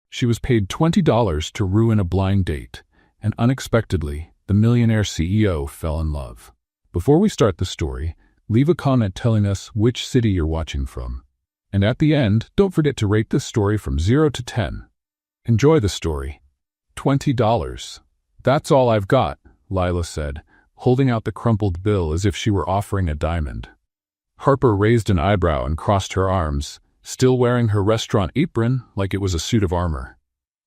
She was paid $20 to ruin a blind date, and unexpectedly, the Millionaire CEO fell in love. Before we start the story, leave a comment telling us which city you're watching from. And at the end, don't forget to rate this story from 0 to 10. Enjoy the story. $20. That's all I've got, Lila said, holding out the crumpled bill as if she were offering a diamond. Harper raised an eyebrow and crossed her arms, still wearing her restaurant apron like it was a suit of armor.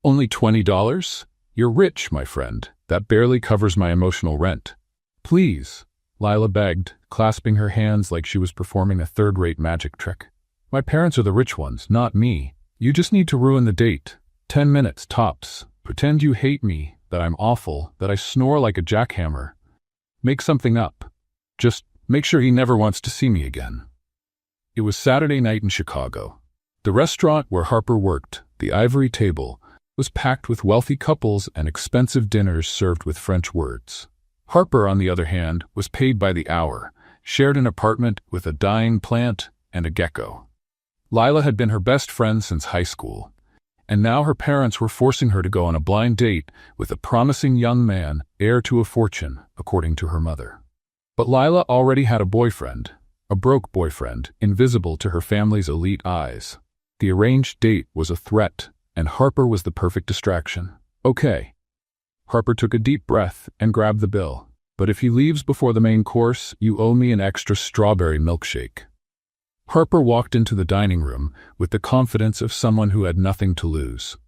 Only $20? You're rich, my friend. That barely covers my emotional rent. Please, Lila begged, clasping her hands like she was performing a third-rate magic trick. My parents are the rich ones, not me. You just need to ruin the date. 10 minutes, tops. Pretend you hate me, that I'm awful, that I snore like a jackhammer. Make something up. Just make sure he never wants to see me again. It was Saturday night in Chicago. The restaurant where Harper worked, the Ivory Table, was packed with wealthy couples and expensive dinners served with French words. Harper, on the other hand, was paid by the hour, shared an apartment with a dying plant and a gecko. Lila had been her best friend since high school, and now her parents were forcing her to go on a blind date with a promising young man, heir to a fortune, according to her mother. But Lila already had a boyfriend, a broke boyfriend, invisible to her family's elite eyes. The arranged date was a threat, and Harper was the perfect distraction. Okay. Harper took a deep breath and grabbed the bill. But if he leaves before the main course, you owe me an extra strawberry milkshake. Harper walked into the dining room with the confidence of someone who had nothing to lose.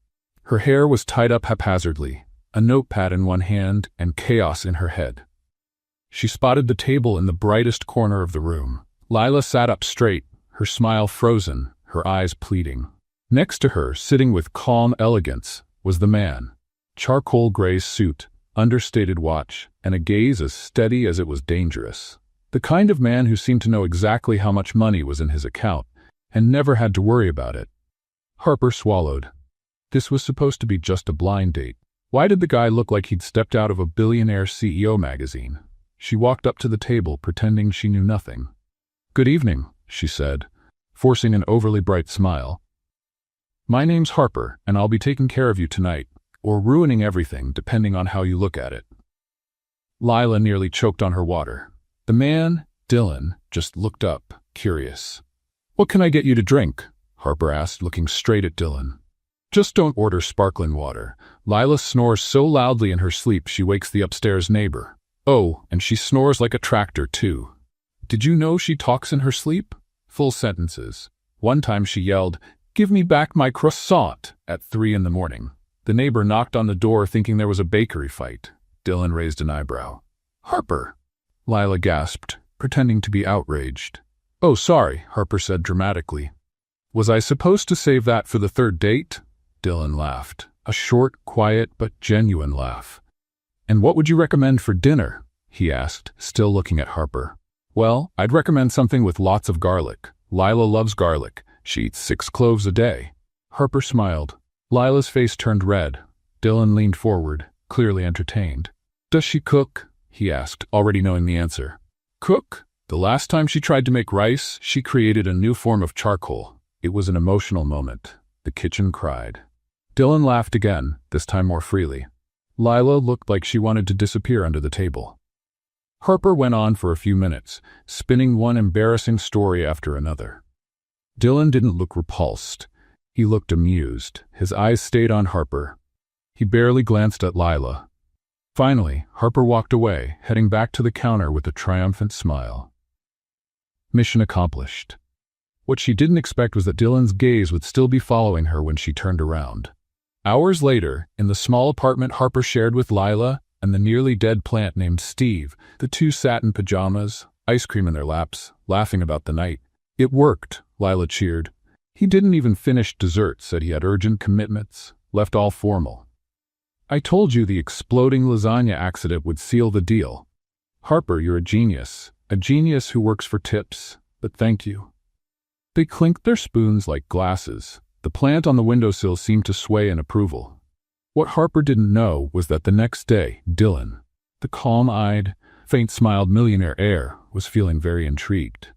Her hair was tied up haphazardly, a notepad in one hand and chaos in her head. She spotted the table in the brightest corner of the room. Lila sat up straight, her smile frozen, her eyes pleading. Next to her, sitting with calm elegance, was the man. Charcoal gray suit, understated watch, and a gaze as steady as it was dangerous. The kind of man who seemed to know exactly how much money was in his account, and never had to worry about it. Harper swallowed. This was supposed to be just a blind date. Why did the guy look like he'd stepped out of a Billionaire CEO magazine? She walked up to the table, pretending she knew nothing. "Good evening," she said, forcing an overly bright smile. "My name's Harper, and I'll be taking care of you tonight, or ruining everything, depending on how you look at it." Lila nearly choked on her water. The man, Dylan, just looked up, curious. "What can I get you to drink?" Harper asked, looking straight at Dylan. "Just don't order sparkling water. Lila snores so loudly in her sleep she wakes the upstairs neighbor. Oh, and she snores like a tractor, too. Did you know she talks in her sleep? Full sentences. One time she yelled, 'Give me back my croissant,' at 3 in the morning. The neighbor knocked on the door thinking there was a bakery fight. Dylan raised an eyebrow. "Harper," Lila gasped, pretending to be outraged. "Oh, sorry," Harper said dramatically. "Was I supposed to save that for the third date?" Dylan laughed, a short, quiet, but genuine laugh. "And what would you recommend for dinner?" he asked, still looking at Harper. "Well, I'd recommend something with lots of garlic. Lila loves garlic. She eats 6 cloves a day." Harper smiled. Lila's face turned red. Dylan leaned forward, clearly entertained. "Does she cook?" he asked, already knowing the answer. "Cook? The last time she tried to make rice, she created a new form of charcoal. It was an emotional moment. The kitchen cried." Dylan laughed again, this time more freely. Lila looked like she wanted to disappear under the table. Harper went on for a few minutes, spinning one embarrassing story after another. Dylan didn't look repulsed. He looked amused. His eyes stayed on Harper. He barely glanced at Lila. Finally, Harper walked away, heading back to the counter with a triumphant smile. Mission accomplished. What she didn't expect was that Dylan's gaze would still be following her when she turned around. Hours later, in the small apartment Harper shared with Lila and the nearly dead plant named Steve, the two sat in pajamas, ice cream in their laps, laughing about the night. "It worked," Lila cheered. "He didn't even finish dessert, said he had urgent commitments, left all formal. I told you the exploding lasagna accident would seal the deal. Harper, you're a genius who works for tips, but thank you." They clinked their spoons like glasses. The plant on the windowsill seemed to sway in approval. What Harper didn't know was that the next day, Dylan, the calm-eyed, faint-smiled millionaire heir, was feeling very intrigued.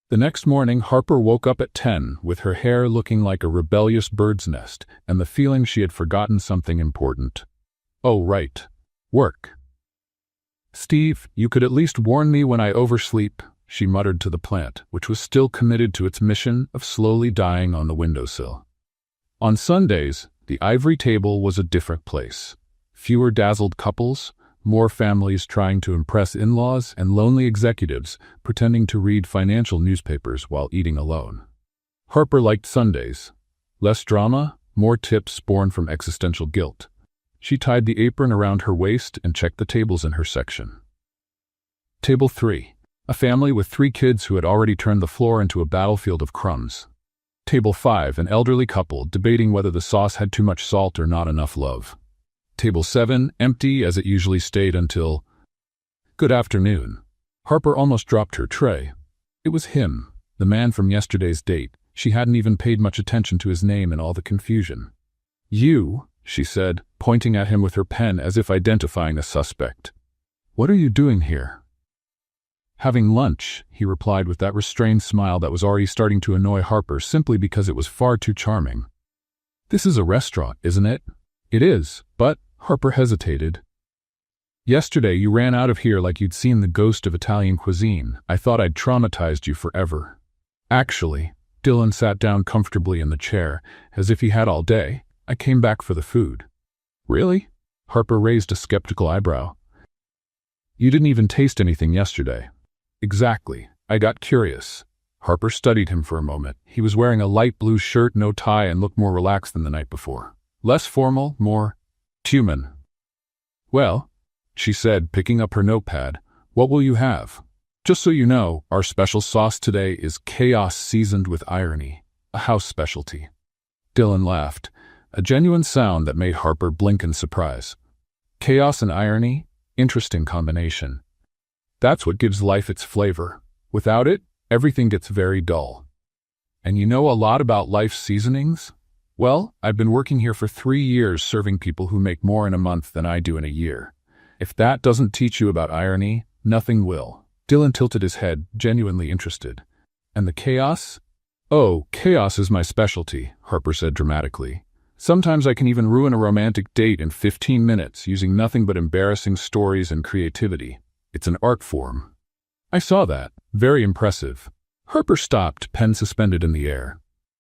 The next morning, Harper woke up at 10 with her hair looking like a rebellious bird's nest and the feeling she had forgotten something important. Oh, right. Work. "Steve, you could at least warn me when I oversleep," she muttered to the plant, which was still committed to its mission of slowly dying on the windowsill. On Sundays, the ivory table was a different place. Fewer dazzled couples, more families trying to impress in-laws, and lonely executives pretending to read financial newspapers while eating alone. Harper liked Sundays. Less drama, more tips born from existential guilt. She tied the apron around her waist and checked the tables in her section. Table 3. A family with 3 kids who had already turned the floor into a battlefield of crumbs. Table 5. An elderly couple debating whether the sauce had too much salt or not enough love. Table 7, empty as it usually stayed until... Good afternoon. Harper almost dropped her tray. It was him, the man from yesterday's date. She hadn't even paid much attention to his name in all the confusion. "You," she said, pointing at him with her pen as if identifying a suspect. "What are you doing here?" "Having lunch," he replied with that restrained smile that was already starting to annoy Harper simply because it was far too charming. "This is a restaurant, isn't it?" "It is, but..." Harper hesitated. "Yesterday you ran out of here like you'd seen the ghost of Italian cuisine. I thought I'd traumatized you forever." "Actually," Dylan sat down comfortably in the chair, as if he had all day, "I came back for the food." "Really?" Harper raised a skeptical eyebrow. "You didn't even taste anything yesterday." "Exactly. I got curious." Harper studied him for a moment. He was wearing a light blue shirt, no tie, and looked more relaxed than the night before. Less formal, more human. "Well," she said, picking up her notepad, "what will you have? Just so you know, our special sauce today is chaos seasoned with irony, a house specialty." Dylan laughed, a genuine sound that made Harper blink in surprise. Chaos and irony? Interesting combination. That's what gives life its flavor. Without it, everything gets very dull. "And you know a lot about life's seasonings?" "Well, I've been working here for 3 years serving people who make more in a month than I do in a year. If that doesn't teach you about irony, nothing will." Dylan tilted his head, genuinely interested. "And the chaos?" "Oh, chaos is my specialty," Harper said dramatically. "Sometimes I can even ruin a romantic date in 15 minutes using nothing but embarrassing stories and creativity. It's an art form." "I saw that. Very impressive." Harper stopped, pen suspended in the air.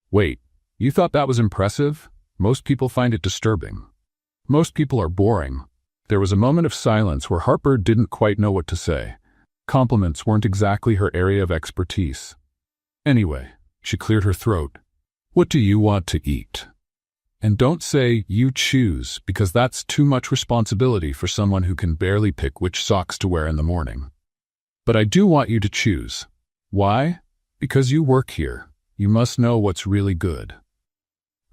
"Wait. You thought that was impressive? Most people find it disturbing. Most people are boring." There was a moment of silence where Harper didn't quite know what to say. Compliments weren't exactly her area of expertise. "Anyway," she cleared her throat, "what do you want to eat? And don't say you choose, because that's too much responsibility for someone who can barely pick which socks to wear in the morning. But I do want you to choose. Why? Because you work here. You must know what's really good."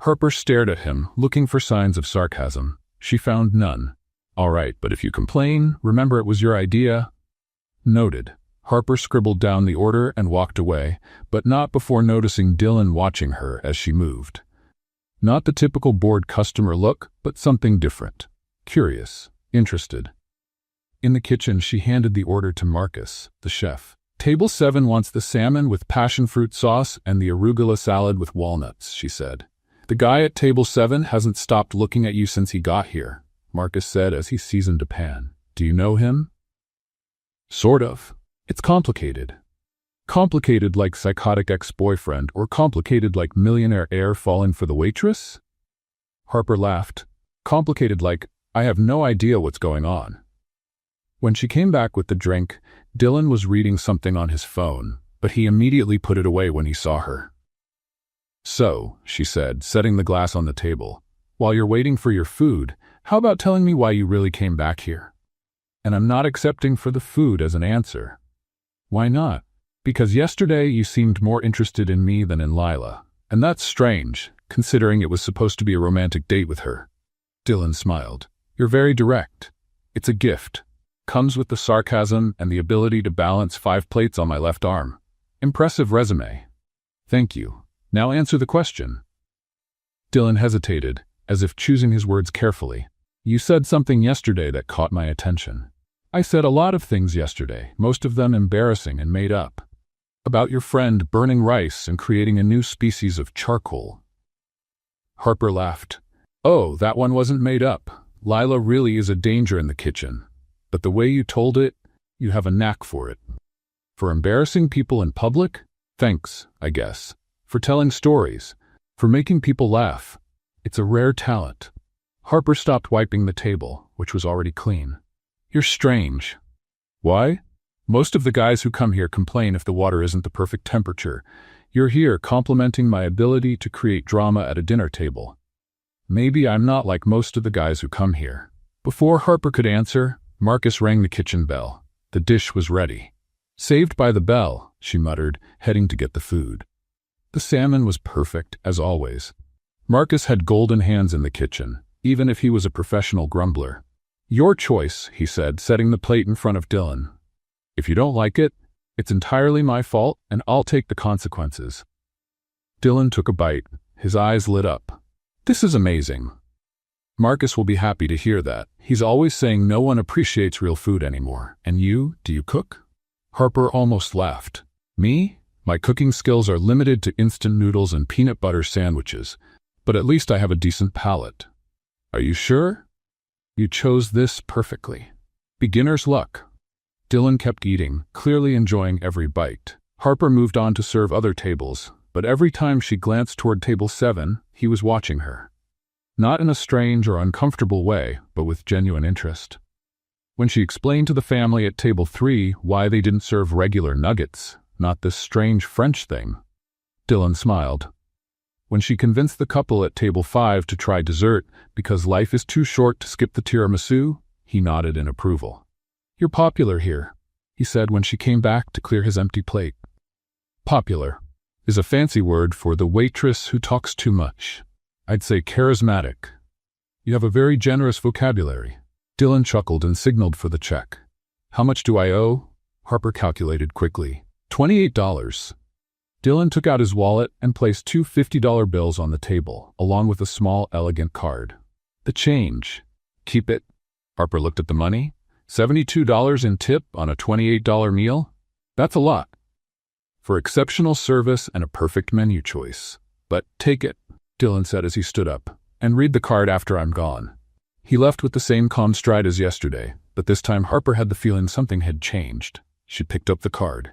Harper stared at him, looking for signs of sarcasm. She found none. "All right, but if you complain, remember it was your idea." "Noted." Harper scribbled down the order and walked away, but not before noticing Dylan watching her as she moved. Not the typical bored customer look, but something different. Curious, interested. In the kitchen, she handed the order to Marcus, the chef. "Table 7 wants the salmon with passion fruit sauce and the arugula salad with walnuts," she said. "The guy at table 7 hasn't stopped looking at you since he got here," Marcus said as he seasoned a pan. "Do you know him?" "Sort of. It's complicated." "Complicated like psychotic ex-boyfriend, or complicated like millionaire heir falling for the waitress?" Harper laughed. "Complicated like, I have no idea what's going on." When she came back with the drink, Dylan was reading something on his phone, but he immediately put it away when he saw her. "So," she said, setting the glass on the table, "while you're waiting for your food, how about telling me why you really came back here?" "And I'm not accepting for the food as an answer." "Why not?" "Because yesterday you seemed more interested in me than in Lila. And that's strange, considering it was supposed to be a romantic date with her." Dylan smiled. "You're very direct. It's a gift. Comes with the sarcasm and the ability to balance 5 plates on my left arm. Impressive resume." "Thank you. Now answer the question." Dylan hesitated, as if choosing his words carefully. "You said something yesterday that caught my attention." "I said a lot of things yesterday, most of them embarrassing and made up." About your friend burning rice and creating a new species of charcoal. Harper laughed. Oh, that one wasn't made up. Lila really is a danger in the kitchen. But the way you told it, you have a knack for it. For embarrassing people in public? Thanks, I guess. For telling stories. For making people laugh. It's a rare talent. Harper stopped wiping the table, which was already clean. You're strange. Why? Most of the guys who come here complain if the water isn't the perfect temperature. You're here complimenting my ability to create drama at a dinner table. Maybe I'm not like most of the guys who come here. Before Harper could answer, Marcus rang the kitchen bell. The dish was ready. Saved by the bell, she muttered, heading to get the food. The salmon was perfect, as always. Marcus had golden hands in the kitchen, even if he was a professional grumbler. Your choice, he said, setting the plate in front of Dylan. If you don't like it, it's entirely my fault, and I'll take the consequences. Dylan took a bite. His eyes lit up. This is amazing. Marcus will be happy to hear that. He's always saying no one appreciates real food anymore. And you, do you cook? Harper almost laughed. Me? My cooking skills are limited to instant noodles and peanut butter sandwiches, but at least I have a decent palate. Are you sure? You chose this perfectly. Beginner's luck. Dylan kept eating, clearly enjoying every bite. Harper moved on to serve other tables, but every time she glanced toward table 7, he was watching her. Not in a strange or uncomfortable way, but with genuine interest. When she explained to the family at table 3 why they didn't serve regular nuggets, not this strange French thing, Dylan smiled. When she convinced the couple at table 5 to try dessert because life is too short to skip the tiramisu, he nodded in approval. You're popular here, he said when she came back to clear his empty plate. Popular is a fancy word for the waitress who talks too much. I'd say charismatic. You have a very generous vocabulary. Dylan chuckled and signaled for the check. How much do I owe? Harper calculated quickly. $28. Dylan took out his wallet and placed two $50 bills on the table, along with a small, elegant card. The change. Keep it. Harper looked at the money. $72 in tip on a $28 meal? That's a lot. For exceptional service and a perfect menu choice. But take it, Dylan said as he stood up, and read the card after I'm gone. He left with the same calm stride as yesterday, but this time Harper had the feeling something had changed. She picked up the card.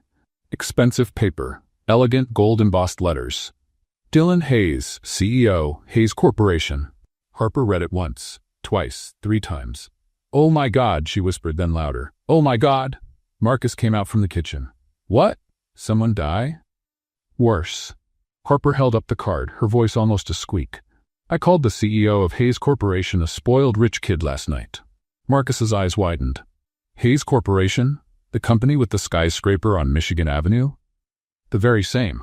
Expensive paper, elegant gold-embossed letters. Dylan Hayes, CEO, Hayes Corporation. Harper read it once, twice, 3 times. Oh my God, she whispered, then louder. Oh my God! Marcus came out from the kitchen. What? Someone die? Worse. Harper held up the card, her voice almost a squeak. I called the CEO of Hayes Corporation a spoiled rich kid last night. Marcus's eyes widened. Hayes Corporation? The company with the skyscraper on Michigan Avenue? The very same.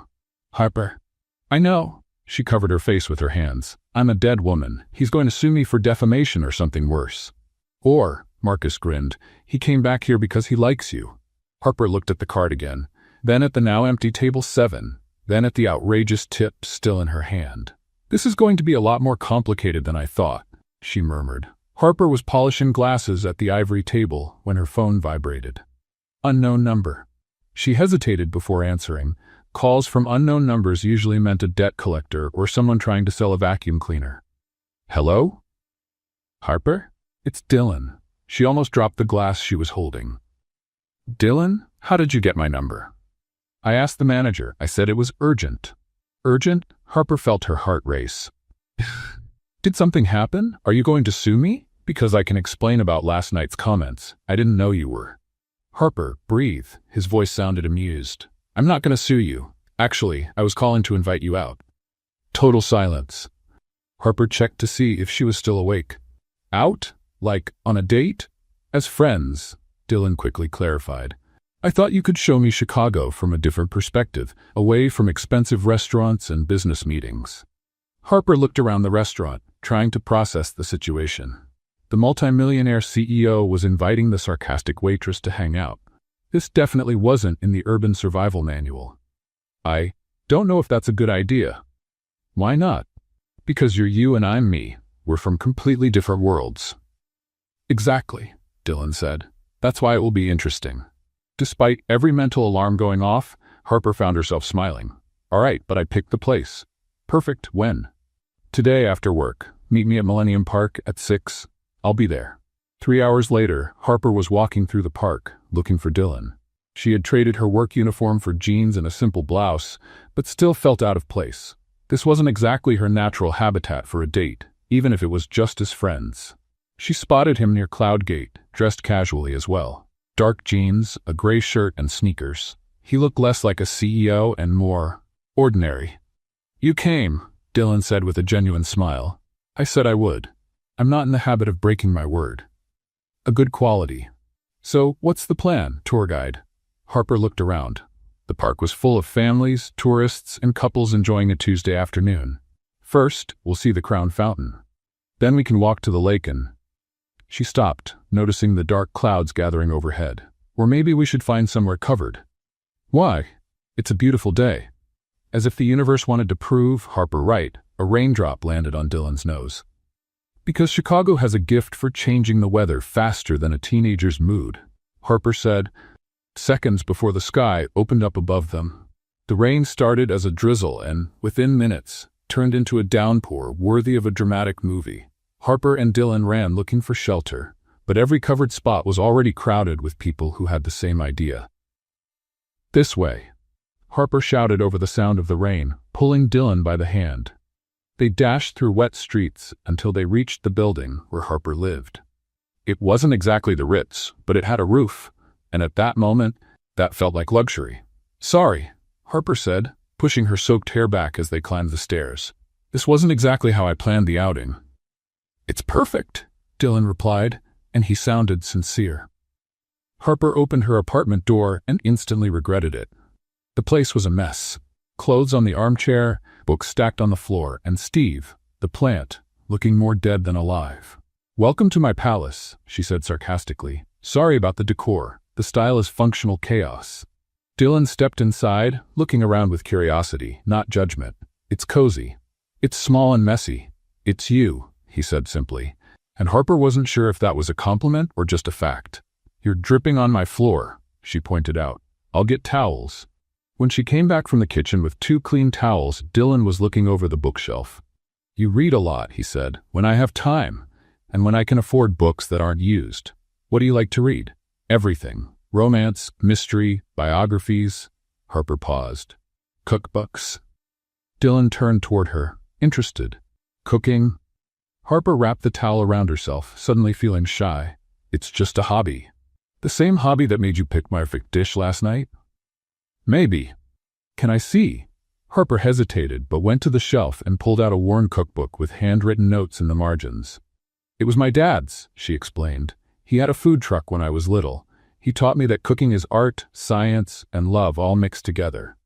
Harper. I know. She covered her face with her hands. I'm a dead woman. He's going to sue me for defamation or something worse. Or, Marcus grinned, he came back here because he likes you. Harper looked at the card again, then at the now empty table 7, then at the outrageous tip still in her hand. This is going to be a lot more complicated than I thought, she murmured. Harper was polishing glasses at the ivory table when her phone vibrated. Unknown number. She hesitated before answering. Calls from unknown numbers usually meant a debt collector or someone trying to sell a vacuum cleaner. Hello? Harper? It's Dylan. She almost dropped the glass she was holding. Dylan, how did you get my number? I asked the manager. I said it was urgent. Urgent? Harper felt her heart race. Did something happen? Are you going to sue me? Because I can explain about last night's comments. I didn't know you were. Harper, breathe. His voice sounded amused. I'm not going to sue you. Actually, I was calling to invite you out. Total silence. Harper checked to see if she was still awake. Out? Like, on a date? As friends, Dylan quickly clarified. I thought you could show me Chicago from a different perspective, away from expensive restaurants and business meetings. Harper looked around the restaurant, trying to process the situation. The multimillionaire CEO was inviting the sarcastic waitress to hang out. This definitely wasn't in the urban survival manual. I don't know if that's a good idea. Why not? Because you're you and I'm me. We're from completely different worlds. Exactly, Dylan said. That's why it will be interesting. Despite every mental alarm going off, Harper found herself smiling. All right, but I picked the place. Perfect. When? Today after work. Meet me at Millennium Park at 6. I'll be there. 3 hours later, Harper was walking through the park, looking for Dylan. She had traded her work uniform for jeans and a simple blouse, but still felt out of place. This wasn't exactly her natural habitat for a date, even if it was just as friends. She spotted him near Cloudgate, dressed casually as well. Dark jeans, a gray shirt, and sneakers. He looked less like a CEO and more ordinary. You came, Dylan said with a genuine smile. I said I would. I'm not in the habit of breaking my word. A good quality. So, what's the plan, tour guide? Harper looked around. The park was full of families, tourists, and couples enjoying a Tuesday afternoon. First, we'll see the Crown Fountain. Then we can walk to the lake and... She stopped, noticing the dark clouds gathering overhead. Or maybe we should find somewhere covered. Why? It's a beautiful day. As if the universe wanted to prove Harper right, a raindrop landed on Dylan's nose. Because Chicago has a gift for changing the weather faster than a teenager's mood, Harper said, seconds before the sky opened up above them. The rain started as a drizzle and, within minutes, turned into a downpour worthy of a dramatic movie. Harper and Dylan ran looking for shelter, but every covered spot was already crowded with people who had the same idea. This way. Harper shouted over the sound of the rain, pulling Dylan by the hand. They dashed through wet streets until they reached the building where Harper lived. It wasn't exactly the Ritz, but it had a roof, and at that moment, that felt like luxury. Sorry, Harper said, pushing her soaked hair back as they climbed the stairs. This wasn't exactly how I planned the outing. It's perfect, Dylan replied, and he sounded sincere. Harper opened her apartment door and instantly regretted it. The place was a mess. Clothes on the armchair, books stacked on the floor, and Steve, the plant, looking more dead than alive. Welcome to my palace, she said sarcastically. Sorry about the decor. The style is functional chaos. Dylan stepped inside, looking around with curiosity, not judgment. It's cozy. It's small and messy. It's you, he said simply. And Harper wasn't sure if that was a compliment or just a fact. You're dripping on my floor, she pointed out. I'll get towels. When she came back from the kitchen with 2 clean towels, Dylan was looking over the bookshelf. You read a lot, he said, when I have time, and when I can afford books that aren't used. What do you like to read? Everything. Romance, mystery, biographies. Harper paused. Cookbooks. Dylan turned toward her, interested. Cooking? Harper wrapped the towel around herself, suddenly feeling shy. It's just a hobby. The same hobby that made you pick my perfect dish last night? Maybe. Can I see? Harper hesitated, but went to the shelf and pulled out a worn cookbook with handwritten notes in the margins. It was my dad's, she explained. He had a food truck when I was little. He taught me that cooking is art, science, and love all mixed together.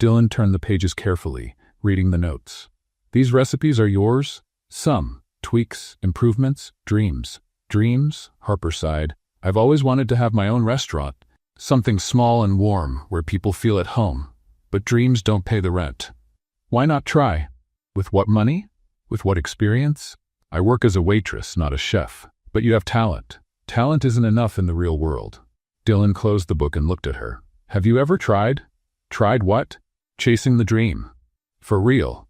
Dylan turned the pages carefully, reading the notes. These recipes are yours? Some. Tweaks, improvements, dreams. Dreams? Harper sighed. I've always wanted to have my own restaurant. Something small and warm, where people feel at home. But dreams don't pay the rent. Why not try? With what money? With what experience? I work as a waitress, not a chef. But you have talent. Talent isn't enough in the real world. Dylan closed the book and looked at her. Have you ever tried? Tried what? Chasing the dream. For real.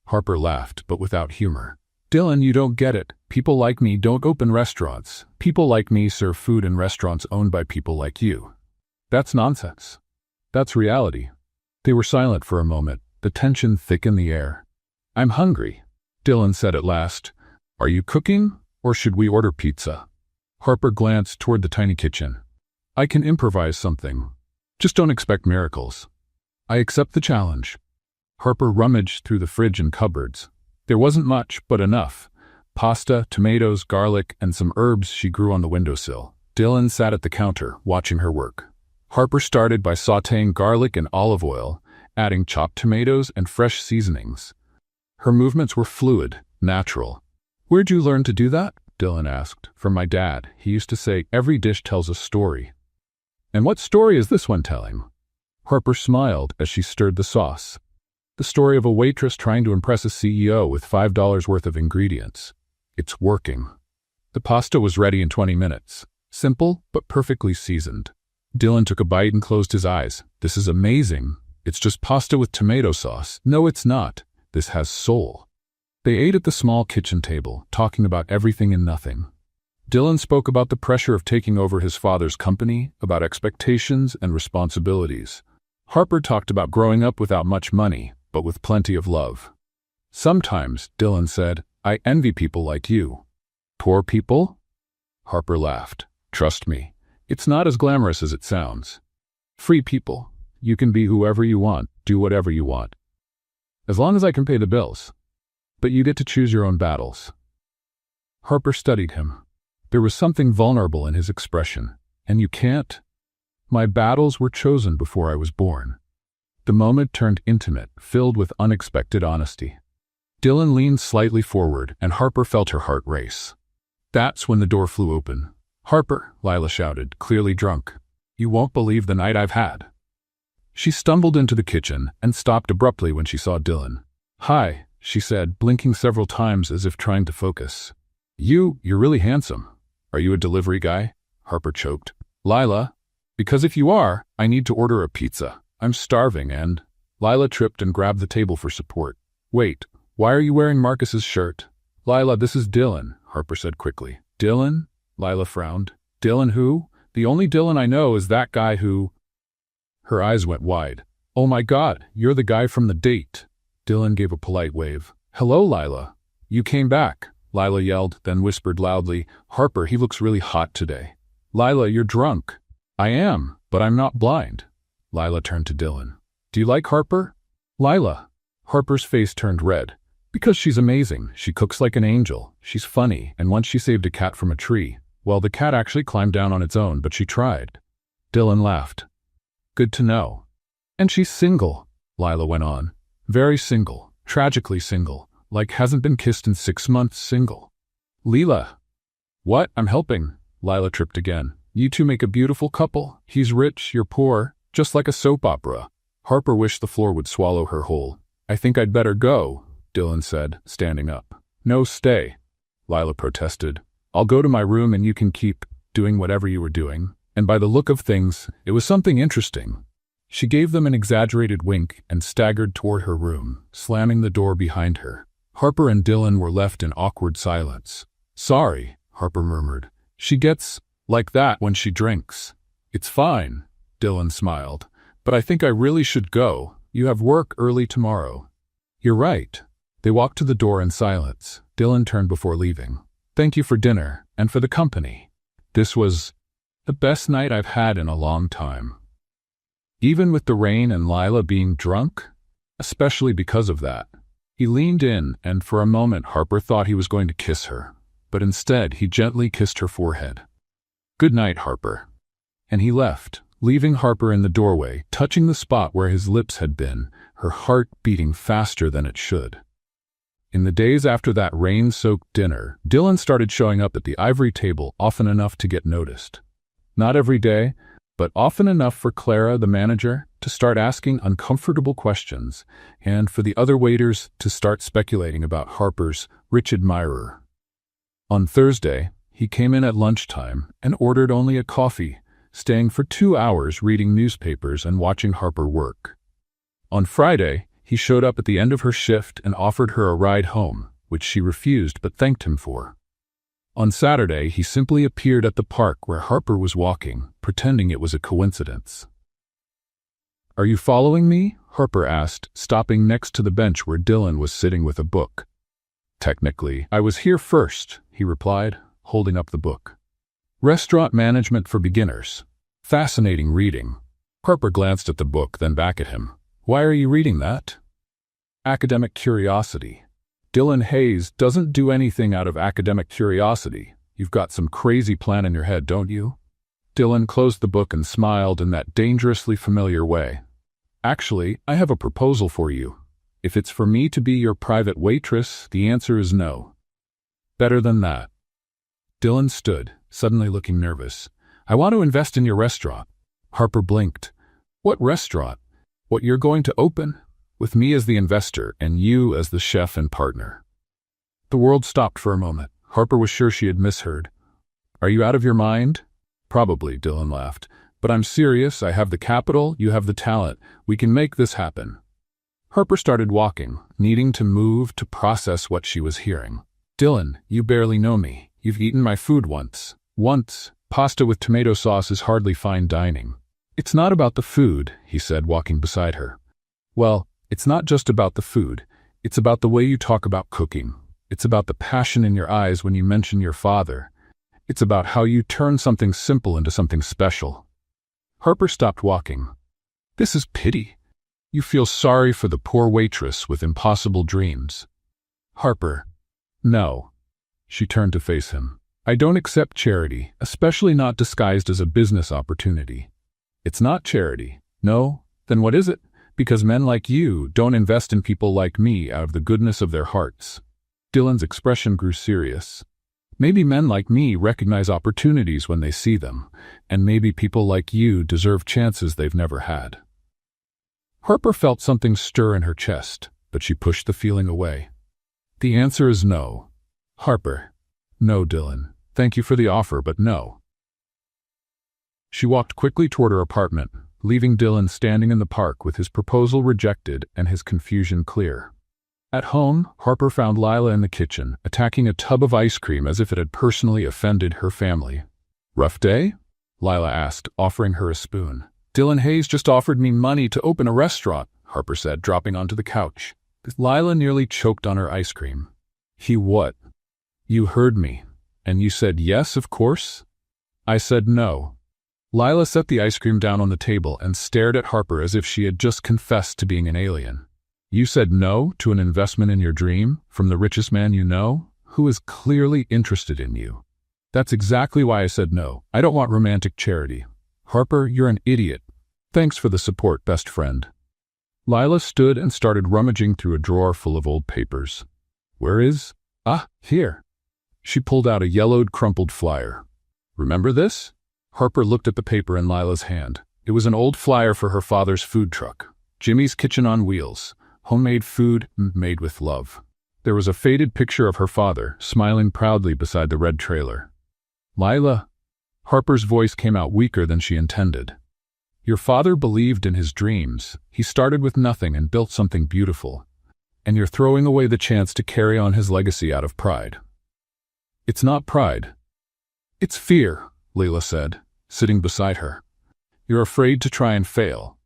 Harper laughed, but without humor. Dylan, you don't get it. People like me don't open restaurants. People like me serve food in restaurants owned by people like you. That's nonsense. That's reality. They were silent for a moment, the tension thick in the air. I'm hungry, Dylan said at last. Are you cooking, or should we order pizza? Harper glanced toward the tiny kitchen. I can improvise something. Just don't expect miracles. I accept the challenge. Harper rummaged through the fridge and cupboards. There wasn't much, but enough. Pasta, tomatoes, garlic, and some herbs she grew on the windowsill. Dylan sat at the counter, watching her work. Harper started by sautéing garlic in olive oil, adding chopped tomatoes and fresh seasonings. Her movements were fluid, natural. Where'd you learn to do that? Dylan asked. From my dad. He used to say, every dish tells a story. And what story is this one telling? Harper smiled as she stirred the sauce. The story of a waitress trying to impress a CEO with $5 worth of ingredients. It's working. The pasta was ready in 20 minutes. Simple, but perfectly seasoned. Dylan took a bite and closed his eyes. This is amazing. It's just pasta with tomato sauce. No, it's not. This has soul. They ate at the small kitchen table, talking about everything and nothing. Dylan spoke about the pressure of taking over his father's company, about expectations and responsibilities. Harper talked about growing up without much money, but with plenty of love. Sometimes, Dylan said, I envy people like you. Poor people? Harper laughed. Trust me, it's not as glamorous as it sounds. Free people. You can be whoever you want, do whatever you want. As long as I can pay the bills. But you get to choose your own battles. Harper studied him. There was something vulnerable in his expression. And you can't? My battles were chosen before I was born. The moment turned intimate, filled with unexpected honesty. Dylan leaned slightly forward, and Harper felt her heart race. That's when the door flew open. Harper, Lila shouted, clearly drunk. You won't believe the night I've had. She stumbled into the kitchen and stopped abruptly when she saw Dylan. Hi, she said, blinking several times as if trying to focus. You're really handsome. Are you a delivery guy? Harper choked. Lila, because if you are, I need to order a pizza. I'm starving and… Lila tripped and grabbed the table for support. Wait, why are you wearing Marcus's shirt? Lila, this is Dylan, Harper said quickly. Dylan? Lila frowned. Dylan who? The only Dylan I know is that guy who… Her eyes went wide. Oh my God, you're the guy from the date. Dylan gave a polite wave. Hello, Lila. You came back, Lila yelled, then whispered loudly, Harper, he looks really hot today. Lila, you're drunk. I am, but I'm not blind. Lila turned to Dylan. Do you like Harper? Lila. Harper's face turned red. Because she's amazing. She cooks like an angel. She's funny, and once she saved a cat from a tree. Well, the cat actually climbed down on its own, but she tried. Dylan laughed. Good to know. And she's single, Lila went on. Very single. Tragically single. Like hasn't been kissed in 6 months single. Lila. What? I'm helping. Lila tripped again. You two make a beautiful couple. He's rich, you're poor. Just like a soap opera. Harper wished the floor would swallow her whole. I think I'd better go, Dylan said, standing up. No, stay, Lila protested. I'll go to my room and you can keep doing whatever you were doing. And by the look of things, it was something interesting. She gave them an exaggerated wink and staggered toward her room, slamming the door behind her. Harper and Dylan were left in awkward silence. Sorry, Harper murmured. She gets like that when she drinks. It's fine, Dylan smiled. But I think I really should go. You have work early tomorrow. You're right. They walked to the door in silence. Dylan turned before leaving. Thank you for dinner and for the company. This was the best night I've had in a long time. Even with the rain and Lila being drunk, especially because of that. He leaned in, and for a moment Harper thought he was going to kiss her, but instead he gently kissed her forehead. Good night, Harper. And he left, leaving Harper in the doorway, touching the spot where his lips had been, her heart beating faster than it should. In the days after that rain-soaked dinner, Dylan started showing up at the ivory table often enough to get noticed. Not every day, but often enough for Clara, the manager, to start asking uncomfortable questions, and for the other waiters to start speculating about Harper's rich admirer. On Thursday, he came in at lunchtime and ordered only a coffee, staying for 2 hours reading newspapers and watching Harper work. On Friday, he showed up at the end of her shift and offered her a ride home, which she refused but thanked him for. On Saturday, he simply appeared at the park where Harper was walking, pretending it was a coincidence. Are you following me? Harper asked, stopping next to the bench where Dylan was sitting with a book. Technically, I was here first, he replied, holding up the book. Restaurant Management for Beginners. Fascinating reading. Harper glanced at the book, then back at him. Why are you reading that? Academic curiosity. Dylan Hayes doesn't do anything out of academic curiosity. You've got some crazy plan in your head, don't you? Dylan closed the book and smiled in that dangerously familiar way. Actually, I have a proposal for you. If it's for me to be your private waitress, the answer is no. Better than that. Dylan stood, suddenly looking nervous. I want to invest in your restaurant. Harper blinked. What restaurant? What you're going to open? With me as the investor and you as the chef and partner. The world stopped for a moment. Harper was sure she had misheard. Are you out of your mind? Probably, Dylan laughed. But I'm serious, I have the capital, you have the talent. We can make this happen. Harper started walking, needing to move to process what she was hearing. Dylan, you barely know me. You've eaten my food once. Once. Pasta with tomato sauce is hardly fine dining. It's not about the food, he said, walking beside her. Well, it's not just about the food. It's about the way you talk about cooking. It's about the passion in your eyes when you mention your father. It's about how you turn something simple into something special. Harper stopped walking. This is pity. You feel sorry for the poor waitress with impossible dreams. Harper. No. She turned to face him. I don't accept charity, especially not disguised as a business opportunity. It's not charity. No? Then what is it? Because men like you don't invest in people like me out of the goodness of their hearts. Dylan's expression grew serious. Maybe men like me recognize opportunities when they see them, and maybe people like you deserve chances they've never had. Harper felt something stir in her chest, but she pushed the feeling away. The answer is no. Harper. No, Dylan. Thank you for the offer, but no. She walked quickly toward her apartment, leaving Dylan standing in the park with his proposal rejected and his confusion clear. At home, Harper found Lila in the kitchen, attacking a tub of ice cream as if it had personally offended her family. Rough day? Lila asked, offering her a spoon. Dylan Hayes just offered me money to open a restaurant, Harper said, dropping onto the couch. Lila nearly choked on her ice cream. He what? You heard me. And you said yes, of course? I said no. Lila set the ice cream down on the table and stared at Harper as if she had just confessed to being an alien. You said no to an investment in your dream from the richest man you know, who is clearly interested in you. That's exactly why I said no. I don't want romantic charity. Harper, you're an idiot. Thanks for the support, best friend. Lila stood and started rummaging through a drawer full of old papers. Where is? Ah, here. She pulled out a yellowed, crumpled flyer. Remember this? Harper looked at the paper in Lila's hand. It was an old flyer for her father's food truck. Jimmy's Kitchen on Wheels. Homemade food made with love. There was a faded picture of her father, smiling proudly beside the red trailer. Lila. Harper's voice came out weaker than she intended. Your father believed in his dreams. He started with nothing and built something beautiful. And you're throwing away the chance to carry on his legacy out of pride. It's not pride. It's fear, Lila said, sitting beside her. You're afraid to try and fail.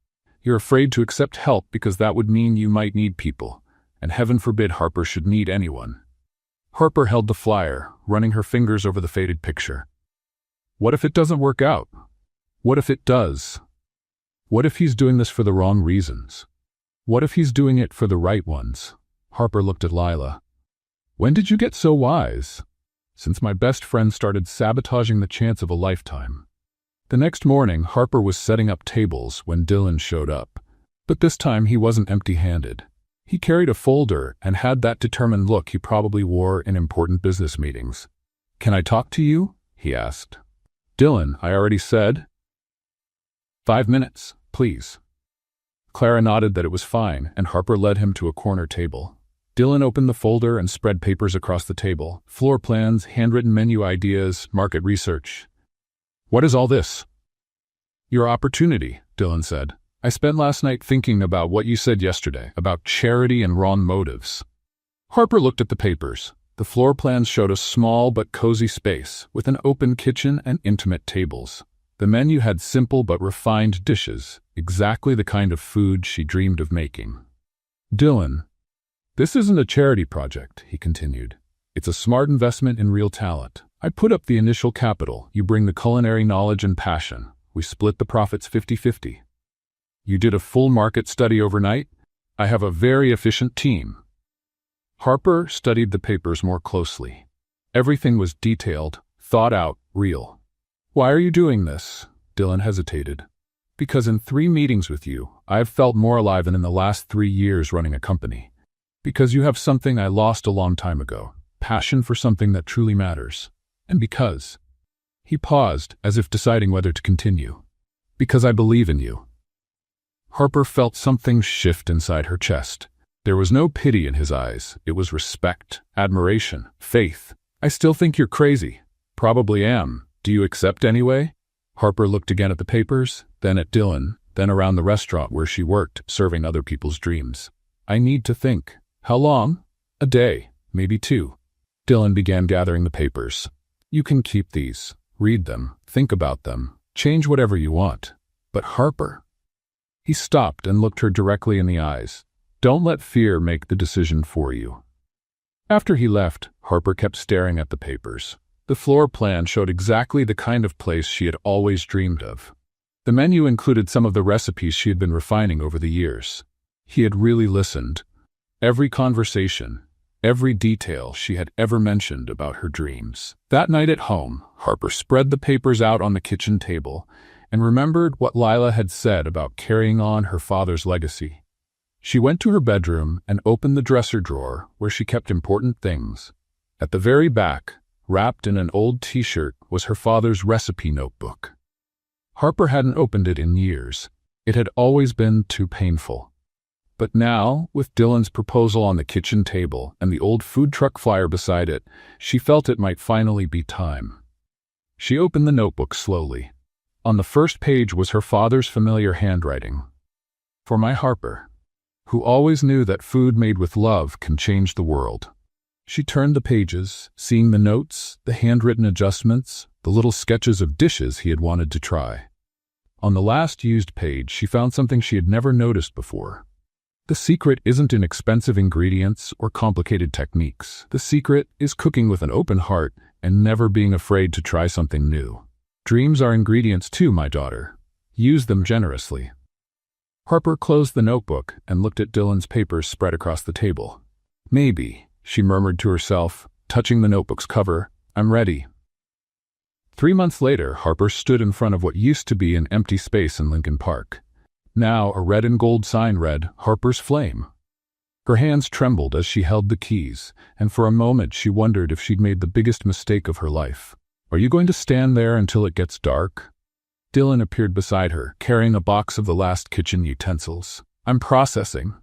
You're afraid to accept help because that would mean you might need people, and heaven forbid Harper should need anyone. Harper held the flyer, running her fingers over the faded picture. What if it doesn't work out? What if it does? What if he's doing this for the wrong reasons? What if he's doing it for the right ones? Harper looked at Lila. When did you get so wise? Since my best friend started sabotaging the chance of a lifetime. The next morning, Harper was setting up tables when Dylan showed up. But this time he wasn't empty-handed. He carried a folder and had that determined look he probably wore in important business meetings. Can I talk to you? He asked. Dylan, I already said. 5 minutes, please. Clara nodded that it was fine, and Harper led him to a corner table. Dylan opened the folder and spread papers across the table. Floor plans, handwritten menu ideas, market research. What is all this? Your opportunity, Dylan said. I spent last night thinking about what you said yesterday, about charity and wrong motives. Harper looked at the papers. The floor plans showed a small but cozy space, with an open kitchen and intimate tables. The menu had simple but refined dishes, exactly the kind of food she dreamed of making. Dylan. This isn't a charity project, he continued. It's a smart investment in real talent. I put up the initial capital. You bring the culinary knowledge and passion. We split the profits 50-50. You did a full market study overnight? I have a very efficient team. Harper studied the papers more closely. Everything was detailed, thought out, real. Why are you doing this? Dylan hesitated. Because in 3 meetings with you, I have felt more alive than in the last 3 years running a company. Because you have something I lost a long time ago, passion for something that truly matters. And because. He paused, as if deciding whether to continue. Because I believe in you. Harper felt something shift inside her chest. There was no pity in his eyes. It was respect, admiration, faith. I still think you're crazy. Probably am. Do you accept anyway? Harper looked again at the papers, then at Dylan, then around the restaurant where she worked, serving other people's dreams. I need to think. How long? A day, maybe 2. Dylan began gathering the papers. You can keep these. Read them. Think about them. Change whatever you want. But Harper... He stopped and looked her directly in the eyes. Don't let fear make the decision for you. After he left, Harper kept staring at the papers. The floor plan showed exactly the kind of place she had always dreamed of. The menu included some of the recipes she had been refining over the years. He had really listened. Every conversation, every detail she had ever mentioned about her dreams. That night at home, Harper spread the papers out on the kitchen table and remembered what Lila had said about carrying on her father's legacy. She went to her bedroom and opened the dresser drawer where she kept important things. At the very back, wrapped in an old t-shirt, was her father's recipe notebook. Harper hadn't opened it in years. It had always been too painful. But now, with Dylan's proposal on the kitchen table and the old food truck flyer beside it, she felt it might finally be time. She opened the notebook slowly. On the first page was her father's familiar handwriting. For my Harper, who always knew that food made with love can change the world. She turned the pages, seeing the notes, the handwritten adjustments, the little sketches of dishes he had wanted to try. On the last used page, she found something she had never noticed before. The secret isn't in expensive ingredients or complicated techniques. The secret is cooking with an open heart and never being afraid to try something new. Dreams are ingredients too, my daughter. Use them generously. Harper closed the notebook and looked at Dylan's papers spread across the table. Maybe, she murmured to herself, touching the notebook's cover, I'm ready. 3 months later, Harper stood in front of what used to be an empty space in Lincoln Park. Now a red and gold sign read, Harper's Flame. Her hands trembled as she held the keys, and for a moment she wondered if she'd made the biggest mistake of her life. Are you going to stand there until it gets dark? Dylan appeared beside her, carrying a box of the last kitchen utensils. I'm processing.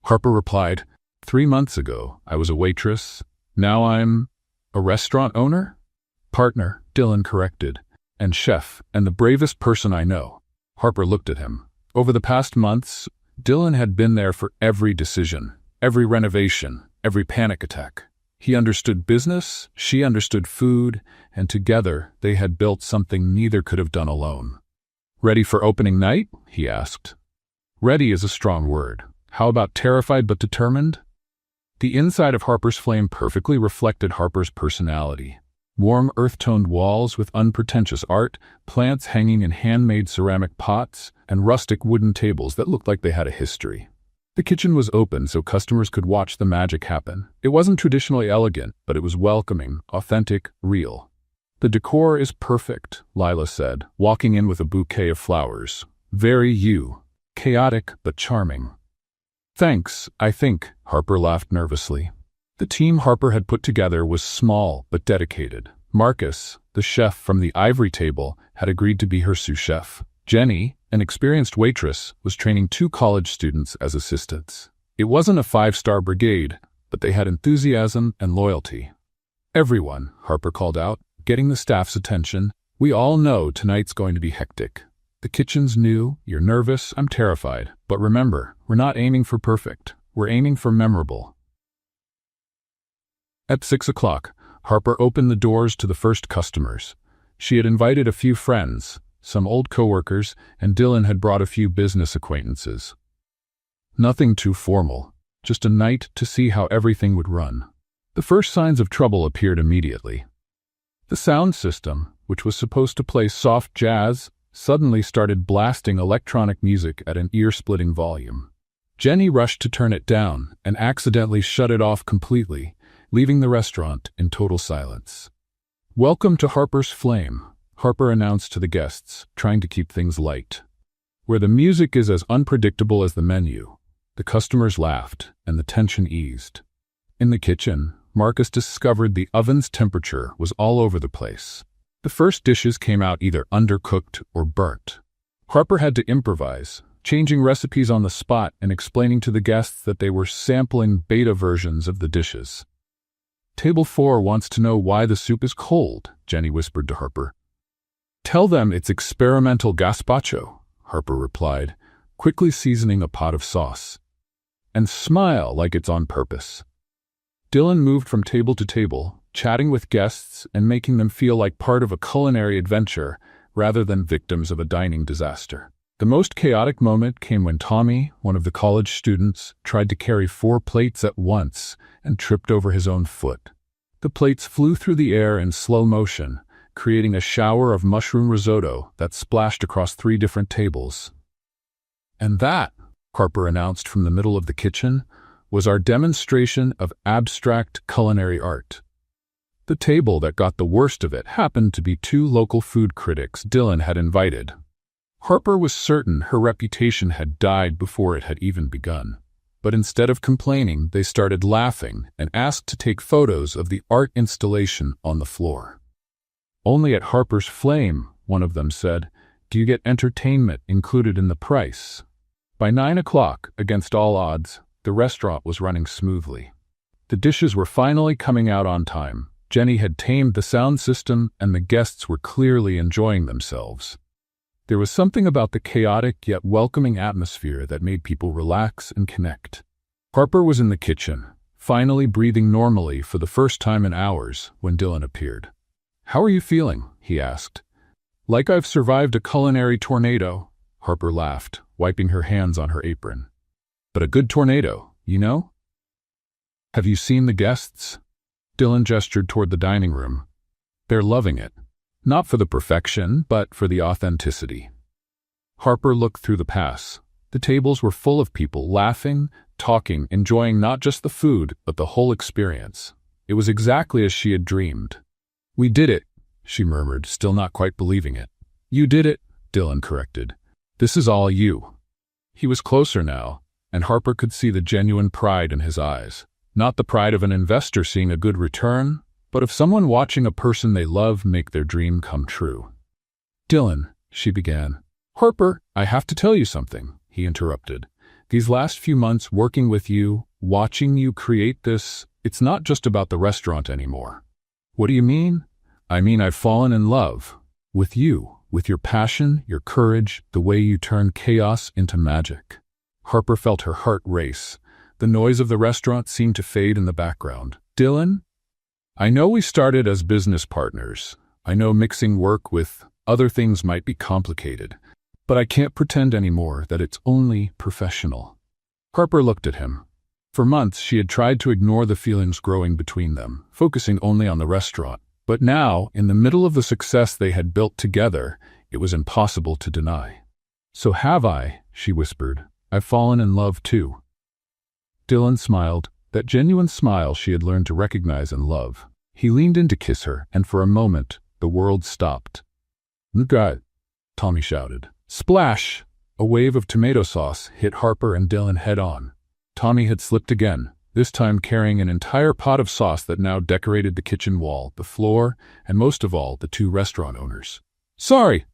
Harper replied, 3 months ago, I was a waitress. Now I'm a restaurant owner? Partner, Dylan corrected, and chef, and the bravest person I know. Harper looked at him. Over the past months, Dylan had been there for every decision, every renovation, every panic attack. He understood business, she understood food, and together they had built something neither could have done alone. Ready for opening night? He asked. Ready is a strong word. How about terrified but determined? The inside of Harper's Flame perfectly reflected Harper's personality. Warm earth-toned walls with unpretentious art, plants hanging in handmade ceramic pots, and rustic wooden tables that looked like they had a history. The kitchen was open so customers could watch the magic happen. It wasn't traditionally elegant, but it was welcoming, authentic, real. The decor is perfect, Lila said, walking in with a bouquet of flowers. Very you. Chaotic, but charming. Thanks, I think, Harper laughed nervously. The team Harper had put together was small but dedicated. Marcus, the chef from the ivory table, had agreed to be her sous chef. Jenny, an experienced waitress, was training 2 college students as assistants. It wasn't a 5-star brigade, but they had enthusiasm and loyalty. Everyone, Harper called out, getting the staff's attention. We all know tonight's going to be hectic. The kitchen's new, you're nervous, I'm terrified. But remember, we're not aiming for perfect. We're aiming for memorable. At 6 o'clock, Harper opened the doors to the first customers. She had invited a few friends, some old coworkers, and Dylan had brought a few business acquaintances. Nothing too formal, just a night to see how everything would run. The first signs of trouble appeared immediately. The sound system, which was supposed to play soft jazz, suddenly started blasting electronic music at an ear-splitting volume. Jenny rushed to turn it down and accidentally shut it off completely, leaving the restaurant in total silence. Welcome to Harper's Flame, Harper announced to the guests, trying to keep things light. Where the music is as unpredictable as the menu, the customers laughed and the tension eased. In the kitchen, Marcus discovered the oven's temperature was all over the place. The first dishes came out either undercooked or burnt. Harper had to improvise, changing recipes on the spot and explaining to the guests that they were sampling beta versions of the dishes. Table 4 wants to know why the soup is cold, Jenny whispered to Harper. Tell them it's experimental gazpacho, Harper replied, quickly seasoning a pot of sauce. And smile like it's on purpose. Dylan moved from table to table, chatting with guests and making them feel like part of a culinary adventure rather than victims of a dining disaster. The most chaotic moment came when Tommy, one of the college students, tried to carry 4 plates at once and tripped over his own foot. The plates flew through the air in slow motion, creating a shower of mushroom risotto that splashed across 3 different tables. And that, Harper announced from the middle of the kitchen, was our demonstration of abstract culinary art. The table that got the worst of it happened to be 2 local food critics Dylan had invited. Harper was certain her reputation had died before it had even begun. But instead of complaining, they started laughing and asked to take photos of the art installation on the floor. Only at Harper's Flame, one of them said, do you get entertainment included in the price? By 9 o'clock, against all odds, the restaurant was running smoothly. The dishes were finally coming out on time. Jenny had tamed the sound system, and the guests were clearly enjoying themselves. There was something about the chaotic yet welcoming atmosphere that made people relax and connect. Harper was in the kitchen, finally breathing normally for the first time in hours, when Dylan appeared. "How are you feeling?" he asked. "Like I've survived a culinary tornado," Harper laughed, wiping her hands on her apron. "But a good tornado, you know?" "Have you seen the guests?" Dylan gestured toward the dining room. "They're loving it. Not for the perfection, but for the authenticity." Harper looked through the pass. The tables were full of people laughing, talking, enjoying not just the food, but the whole experience. It was exactly as she had dreamed. "We did it," she murmured, still not quite believing it. "You did it," Dylan corrected. "This is all you." He was closer now, and Harper could see the genuine pride in his eyes. Not the pride of an investor seeing a good return, but of someone watching a person they love make their dream come true. "Dylan," she began. "Harper, I have to tell you something," he interrupted. "These last few months working with you, watching you create this, it's not just about the restaurant anymore." "What do you mean?" "I mean I've fallen in love. With you, with your passion, your courage, the way you turn chaos into magic." Harper felt her heart race. The noise of the restaurant seemed to fade in the background. "Dylan, I know we started as business partners. I know mixing work with other things might be complicated. But I can't pretend anymore that it's only professional." Harper looked at him. For months she had tried to ignore the feelings growing between them, focusing only on the restaurant. But now, in the middle of the success they had built together, it was impossible to deny. "So have I," she whispered. "I've fallen in love too." Dylan smiled, that genuine smile she had learned to recognize and love. He leaned in to kiss her, and for a moment, the world stopped. "God!" Tommy shouted. Splash! A wave of tomato sauce hit Harper and Dylan head-on. Tommy had slipped again, this time carrying an entire pot of sauce that now decorated the kitchen wall, the floor, and most of all, the 2 restaurant owners. Sorry,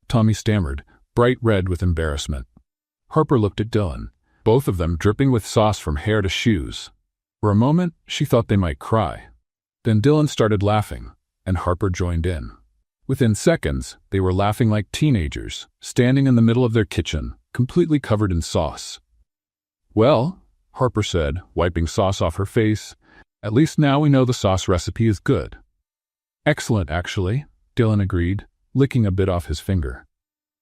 Tommy stammered, bright red with embarrassment. Harper looked at Dylan, both of them dripping with sauce from hair to shoes. For a moment, she thought they might cry. Then Dylan started laughing, and Harper joined in. Within seconds, they were laughing like teenagers, standing in the middle of their kitchen, completely covered in sauce. "Well," Harper said, wiping sauce off her face, "at least now we know the sauce recipe is good." "Excellent, actually," Dylan agreed, licking a bit off his finger.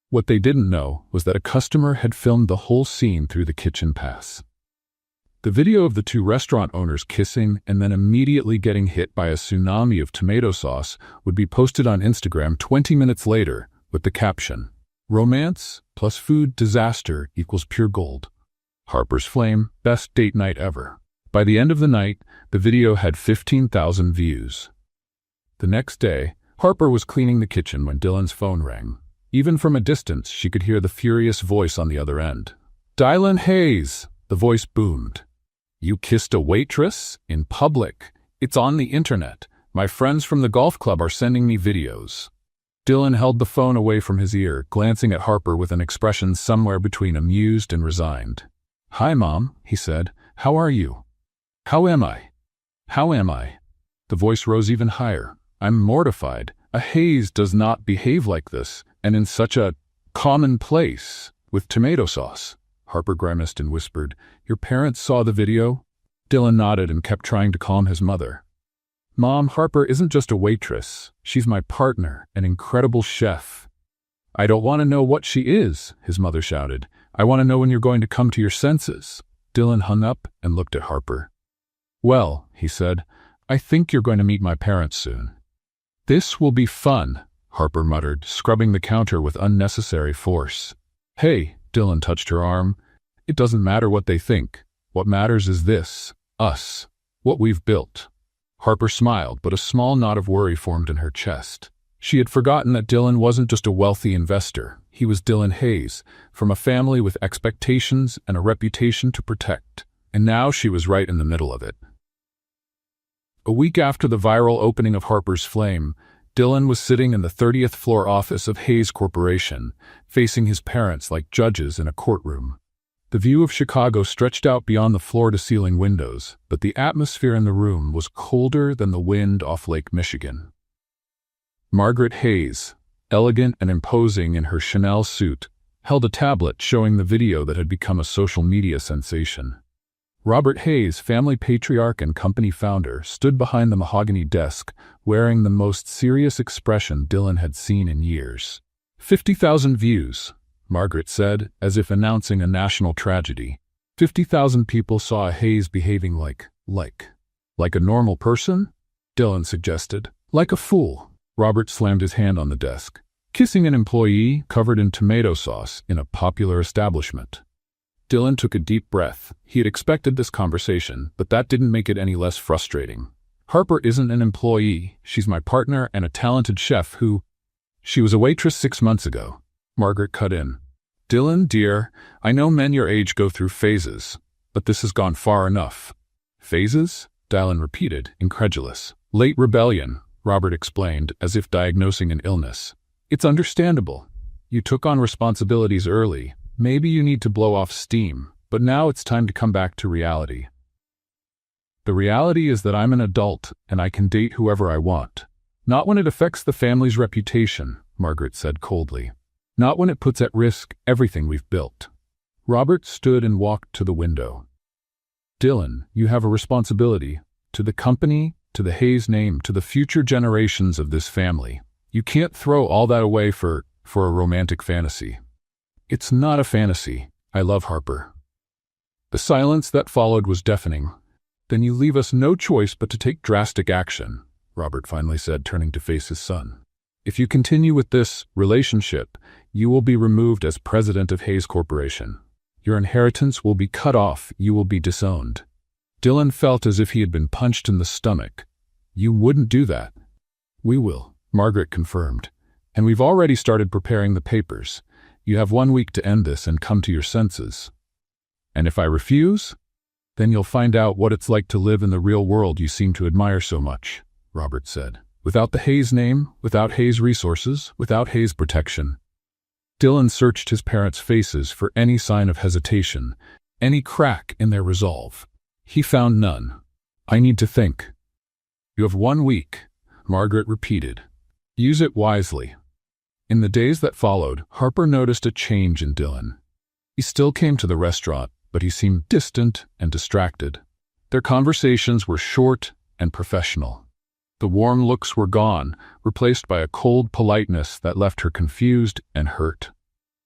What they didn't know was that a customer had filmed the whole scene through the kitchen pass. The video of the 2 restaurant owners kissing and then immediately getting hit by a tsunami of tomato sauce would be posted on Instagram 20 minutes later with the caption, "Romance plus food disaster equals pure gold. Harper's Flame, best date night ever." By the end of the night, the video had 15,000 views. The next day, Harper was cleaning the kitchen when Dylan's phone rang. Even from a distance, she could hear the furious voice on the other end. "Dylan Hayes," the voice boomed. "You kissed a waitress? In public? It's on the internet. My friends from the golf club are sending me videos." Dylan held the phone away from his ear, glancing at Harper with an expression somewhere between amused and resigned. "Hi, Mom," he said. "How are you?" "How am I?" The voice rose even higher. "I'm mortified. A Hayes does not behave like this, and in such a common place, with tomato sauce. Harper grimaced and whispered, "Your parents saw the video?" Dylan nodded and kept trying to calm his mother. "Mom, Harper isn't just a waitress. She's my partner, an incredible chef." "I don't want to know what she is," his mother shouted. "I want to know when you're going to come to your senses." Dylan hung up and looked at Harper. "Well," he said, "I think you're going to meet my parents soon." "This will be fun," Harper muttered, scrubbing the counter with unnecessary force. "Hey," Dylan touched her arm. "It doesn't matter what they think. What matters is this, us, what we've built." Harper smiled, but a small knot of worry formed in her chest. She had forgotten that Dylan wasn't just a wealthy investor. He was Dylan Hayes, from a family with expectations and a reputation to protect. And now she was right in the middle of it. A week after the viral opening of Harper's Flame, Dylan was sitting in the 30th floor office of Hayes Corporation, facing his parents like judges in a courtroom. The view of Chicago stretched out beyond the floor-to-ceiling windows, but the atmosphere in the room was colder than the wind off Lake Michigan. Margaret Hayes, elegant and imposing in her Chanel suit, held a tablet showing the video that had become a social media sensation. Robert Hayes, family patriarch and company founder, stood behind the mahogany desk, wearing the most serious expression Dylan had seen in years. 50,000 views, Margaret said, as if announcing a national tragedy. 50,000 people saw a Hayes behaving like a normal person? Dylan suggested. Like a fool. Robert slammed his hand on the desk. Kissing an employee covered in tomato sauce in a popular establishment. Dylan took a deep breath. He had expected this conversation, but that didn't make it any less frustrating. Harper isn't an employee. She's my partner and a talented chef who... She was a waitress 6 months ago. Margaret cut in. Dylan, dear, I know men your age go through phases, but this has gone far enough. Phases? Dylan repeated, incredulous. Late rebellion, Robert explained, as if diagnosing an illness. It's understandable. You took on responsibilities early. Maybe you need to blow off steam, but now it's time to come back to reality. The reality is that I'm an adult, and I can date whoever I want. Not when it affects the family's reputation, Margaret said coldly. Not when it puts at risk everything we've built. Robert stood and walked to the window. Dylan, you have a responsibility. To the company, to the Hayes name, to the future generations of this family. You can't throw all that away for a romantic fantasy. It's not a fantasy. I love Harper. The silence that followed was deafening. Then you leave us no choice but to take drastic action, Robert finally said, turning to face his son. If you continue with this relationship, you will be removed as president of Hayes Corporation. Your inheritance will be cut off. You will be disowned. Dylan felt as if he had been punched in the stomach. You wouldn't do that. We will, Margaret confirmed. And we've already started preparing the papers. You have 1 week to end this and come to your senses. And if I refuse, then you'll find out what it's like to live in the real world you seem to admire so much, Robert said. Without the Hayes name, without Hayes resources, without Hayes protection. Dylan searched his parents' faces for any sign of hesitation, any crack in their resolve. He found none. I need to think. You have 1 week, Margaret repeated. Use it wisely. In the days that followed, Harper noticed a change in Dylan. He still came to the restaurant, but he seemed distant and distracted. Their conversations were short and professional. The warm looks were gone, replaced by a cold politeness that left her confused and hurt.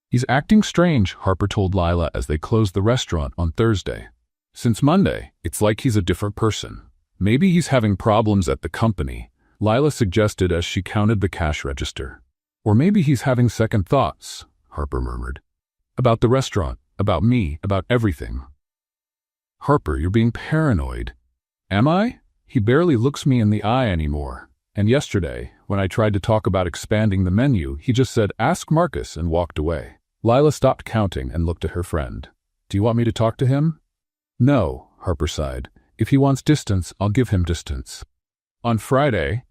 He's acting strange, Harper told Lila as they closed the restaurant on Thursday. Since Monday, it's like he's a different person. Maybe he's having problems at the company, Lila suggested as she counted the cash register. Or maybe he's having second thoughts, Harper murmured. About the restaurant, about me, about everything. Harper, you're being paranoid. Am I? He barely looks me in the eye anymore. And yesterday, when I tried to talk about expanding the menu, he just said, "Ask Marcus," and walked away. Lila stopped counting and looked at her friend. Do you want me to talk to him? No, Harper sighed. If he wants distance, I'll give him distance. On Friday,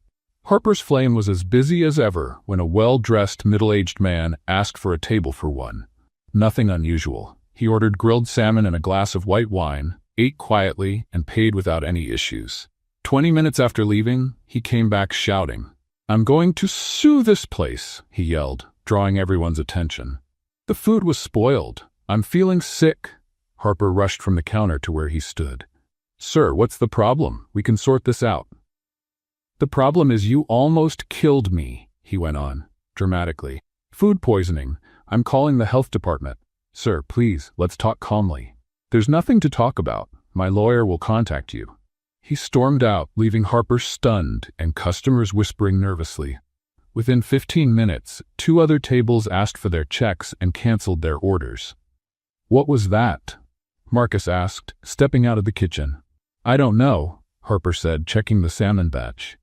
Harper's Flame was as busy as ever when a well-dressed, middle-aged man asked for a table for one. Nothing unusual. He ordered grilled salmon and a glass of white wine, ate quietly, and paid without any issues. 20 minutes after leaving, he came back shouting, I'm going to sue this place, he yelled, drawing everyone's attention. The food was spoiled. I'm feeling sick. Harper rushed from the counter to where he stood. Sir, what's the problem? We can sort this out. The problem is you almost killed me, he went on, dramatically. Food poisoning. I'm calling the health department. Sir, please, let's talk calmly. There's nothing to talk about. My lawyer will contact you. He stormed out, leaving Harper stunned and customers whispering nervously. Within 15 minutes, 2 other tables asked for their checks and canceled their orders. What was that? Marcus asked, stepping out of the kitchen. I don't know, Harper said, checking the salmon batch.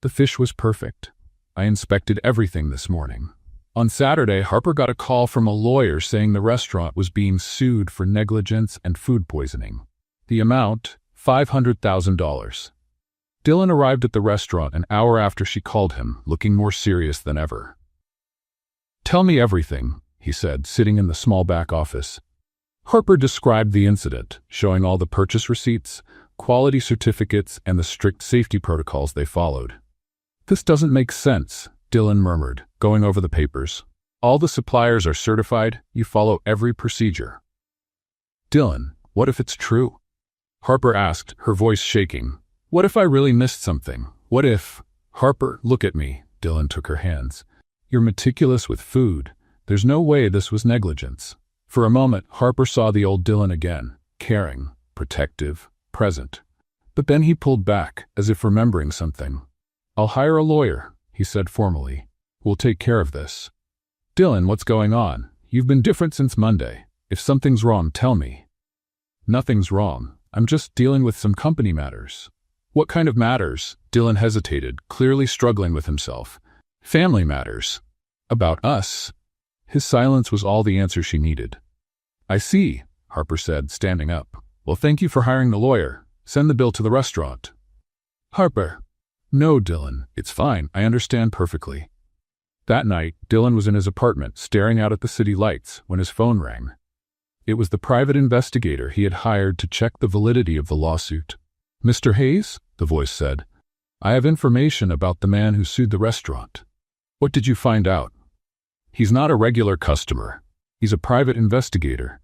The fish was perfect. I inspected everything this morning. On Saturday, Harper got a call from a lawyer saying the restaurant was being sued for negligence and food poisoning. The amount, $500,000. Dylan arrived at the restaurant an hour after she called him, looking more serious than ever. Tell me everything, he said, sitting in the small back office. Harper described the incident, showing all the purchase receipts, quality certificates, and the strict safety protocols they followed. This doesn't make sense, Dylan murmured, going over the papers. All the suppliers are certified, you follow every procedure. Dylan, what if it's true? Harper asked, her voice shaking. What if I really missed something? What if… Harper, look at me, Dylan took her hands. You're meticulous with food. There's no way this was negligence. For a moment, Harper saw the old Dylan again, caring, protective, present. But then he pulled back, as if remembering something. I'll hire a lawyer, he said formally. We'll take care of this. Dylan, what's going on? You've been different since Monday. If something's wrong, tell me. Nothing's wrong. I'm just dealing with some company matters. What kind of matters? Dylan hesitated, clearly struggling with himself. Family matters. About us. His silence was all the answer she needed. I see, Harper said, standing up. Well, thank you for hiring the lawyer. Send the bill to the restaurant. Harper. No, Dylan, it's fine. I understand perfectly. That night, Dylan was in his apartment, staring out at the city lights, when his phone rang. It was the private investigator he had hired to check the validity of the lawsuit. Mr. Hayes, the voice said, I have information about the man who sued the restaurant. What did you find out? He's not a regular customer. He's a private investigator,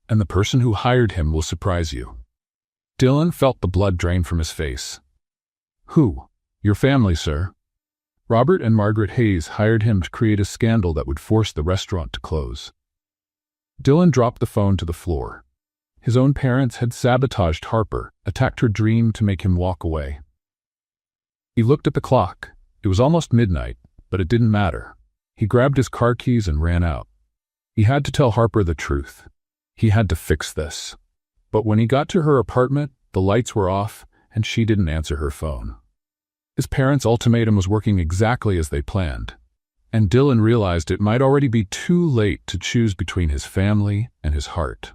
and the person who hired him will surprise you. Dylan felt the blood drain from his face. Who? Your family, sir. Robert and Margaret Hayes hired him to create a scandal that would force the restaurant to close. Dylan dropped the phone to the floor. His own parents had sabotaged Harper, attacked her dream to make him walk away. He looked at the clock. It was almost midnight, but it didn't matter. He grabbed his car keys and ran out. He had to tell Harper the truth. He had to fix this. But when he got to her apartment, the lights were off, and she didn't answer her phone. His parents' ultimatum was working exactly as they planned, and Dylan realized it might already be too late to choose between his family and his heart.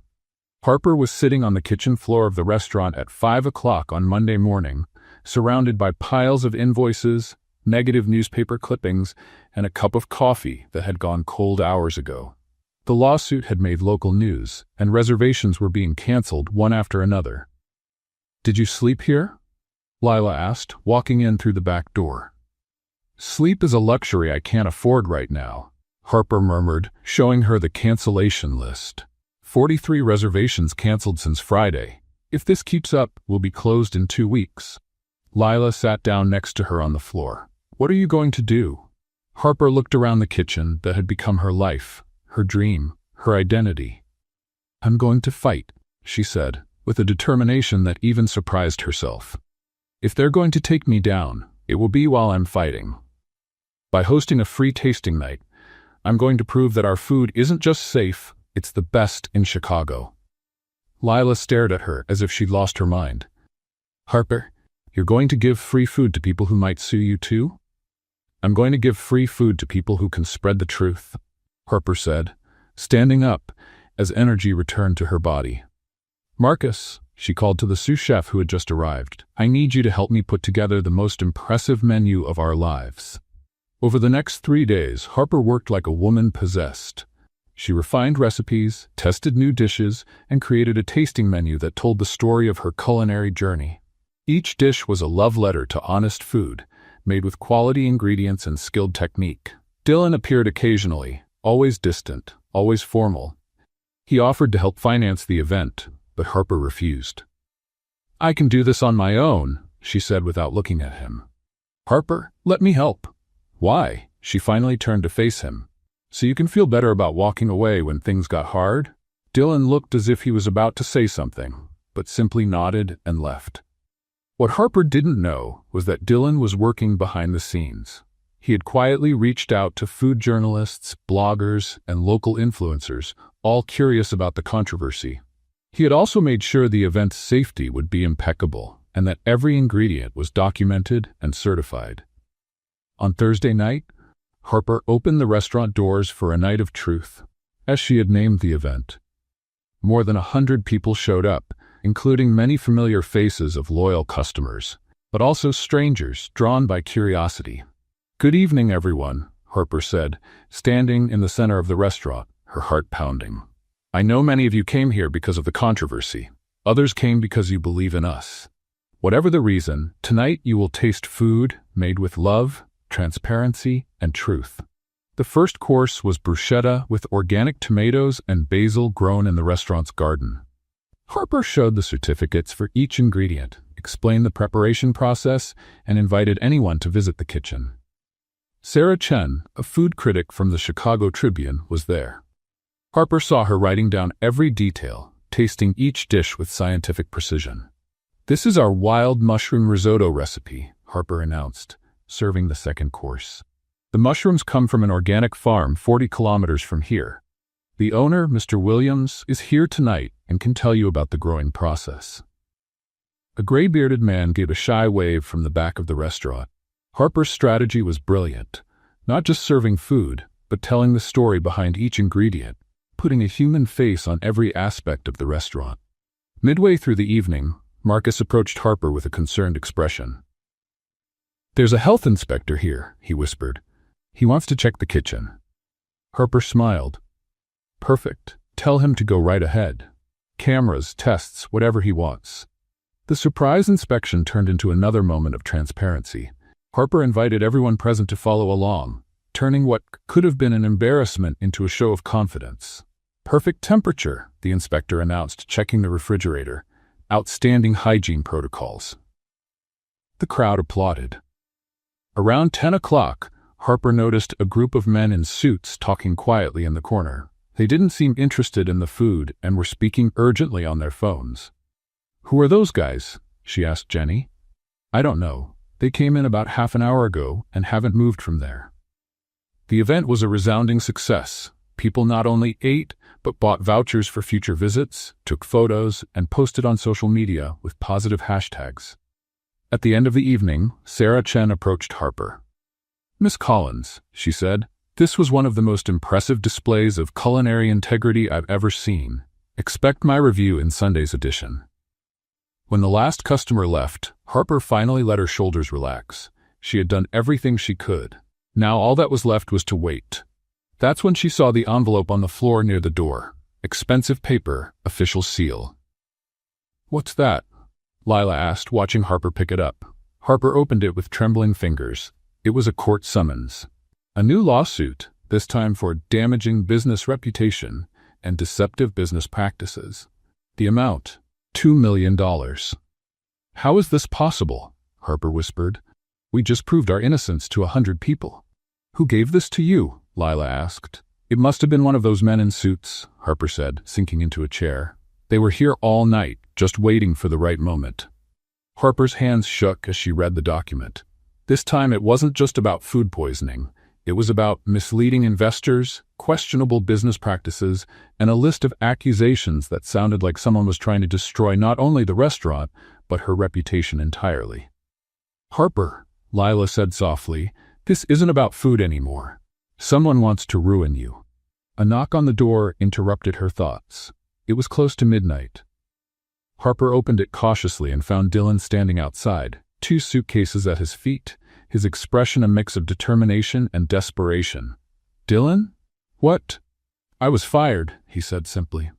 Harper was sitting on the kitchen floor of the restaurant at 5 o'clock on Monday morning, surrounded by piles of invoices, negative newspaper clippings, and a cup of coffee that had gone cold hours ago. The lawsuit had made local news, and reservations were being canceled one after another. Did you sleep here? Lila asked, walking in through the back door. Sleep is a luxury I can't afford right now, Harper murmured, showing her the cancellation list. 43 reservations canceled since Friday. If this keeps up, we'll be closed in 2 weeks. Lila sat down next to her on the floor. What are you going to do? Harper looked around the kitchen that had become her life, her dream, her identity. I'm going to fight, she said, with a determination that even surprised herself. If they're going to take me down, it will be while I'm fighting. By hosting a free tasting night, I'm going to prove that our food isn't just safe, it's the best in Chicago. Lila stared at her as if she'd lost her mind. Harper, you're going to give free food to people who might sue you too? I'm going to give free food to people who can spread the truth, Harper said, standing up as energy returned to her body. Marcus, she called to the sous chef who had just arrived, I need you to help me put together the most impressive menu of our lives. Over the next 3 days, Harper worked like a woman possessed. She refined recipes, tested new dishes, and created a tasting menu that told the story of her culinary journey. Each dish was a love letter to honest food, made with quality ingredients and skilled technique. Dylan appeared occasionally, always distant, always formal. He offered to help finance the event, but Harper refused. "I can do this on my own," she said without looking at him. "Harper, let me help." "Why?" She finally turned to face him. "So you can feel better about walking away when things got hard?" Dylan looked as if he was about to say something, but simply nodded and left. What Harper didn't know was that Dylan was working behind the scenes. He had quietly reached out to food journalists, bloggers, and local influencers, all curious about the controversy. He had also made sure the event's safety would be impeccable and that every ingredient was documented and certified. On Thursday night, Harper opened the restaurant doors for a night of truth, as she had named the event. More than 100 people showed up, including many familiar faces of loyal customers, but also strangers drawn by curiosity. "Good evening, everyone," Harper said, standing in the center of the restaurant, her heart pounding. "I know many of you came here because of the controversy. Others came because you believe in us. Whatever the reason, tonight you will taste food made with love, transparency, and truth." The first course was bruschetta with organic tomatoes and basil grown in the restaurant's garden. Harper showed the certificates for each ingredient, explained the preparation process, and invited anyone to visit the kitchen. Sarah Chen, a food critic from the Chicago Tribune, was there. Harper saw her writing down every detail, tasting each dish with scientific precision. "This is our wild mushroom risotto recipe," Harper announced, serving the second course. "The mushrooms come from an organic farm 40 kilometers from here. The owner, Mr. Williams, is here tonight and can tell you about the growing process." A gray-bearded man gave a shy wave from the back of the restaurant. Harper's strategy was brilliant, not just serving food, but telling the story behind each ingredient, putting a human face on every aspect of the restaurant. Midway through the evening, Marcus approached Harper with a concerned expression. "There's a health inspector here," he whispered. "He wants to check the kitchen." Harper smiled. "Perfect. Tell him to go right ahead. Cameras, tests, whatever he wants." The surprise inspection turned into another moment of transparency. Harper invited everyone present to follow along, turning what could have been an embarrassment into a show of confidence. "Perfect temperature," the inspector announced, checking the refrigerator. "Outstanding hygiene protocols." The crowd applauded. Around 10 o'clock, Harper noticed a group of men in suits talking quietly in the corner. They didn't seem interested in the food and were speaking urgently on their phones. "Who are those guys?" she asked Jenny. "I don't know. They came in about half an hour ago and haven't moved from there." The event was a resounding success. People not only ate, but bought vouchers for future visits, took photos, and posted on social media with positive hashtags. At the end of the evening, Sarah Chen approached Harper. "Miss Collins," she said, "this was one of the most impressive displays of culinary integrity I've ever seen. Expect my review in Sunday's edition." When the last customer left, Harper finally let her shoulders relax. She had done everything she could. Now all that was left was to wait. That's when she saw the envelope on the floor near the door. Expensive paper, official seal. "What's that?" Lila asked, watching Harper pick it up. Harper opened it with trembling fingers. It was a court summons. A new lawsuit, this time for damaging business reputation and deceptive business practices. The amount, $2 million. "How is this possible?" Harper whispered. "We just proved our innocence to 100 people." "Who gave this to you?" Lila asked. "It must have been one of those men in suits," Harper said, sinking into a chair. "They were here all night, just waiting for the right moment." Harper's hands shook as she read the document. This time it wasn't just about food poisoning. It was about misleading investors, questionable business practices, and a list of accusations that sounded like someone was trying to destroy not only the restaurant, but her reputation entirely. "Harper," Lila said softly, "this isn't about food anymore. Someone wants to ruin you." A knock on the door interrupted her thoughts. It was close to midnight. Harper opened it cautiously and found Dylan standing outside, 2 suitcases at his feet, his expression a mix of determination and desperation. "Dylan? What?" "I was fired," he said simply.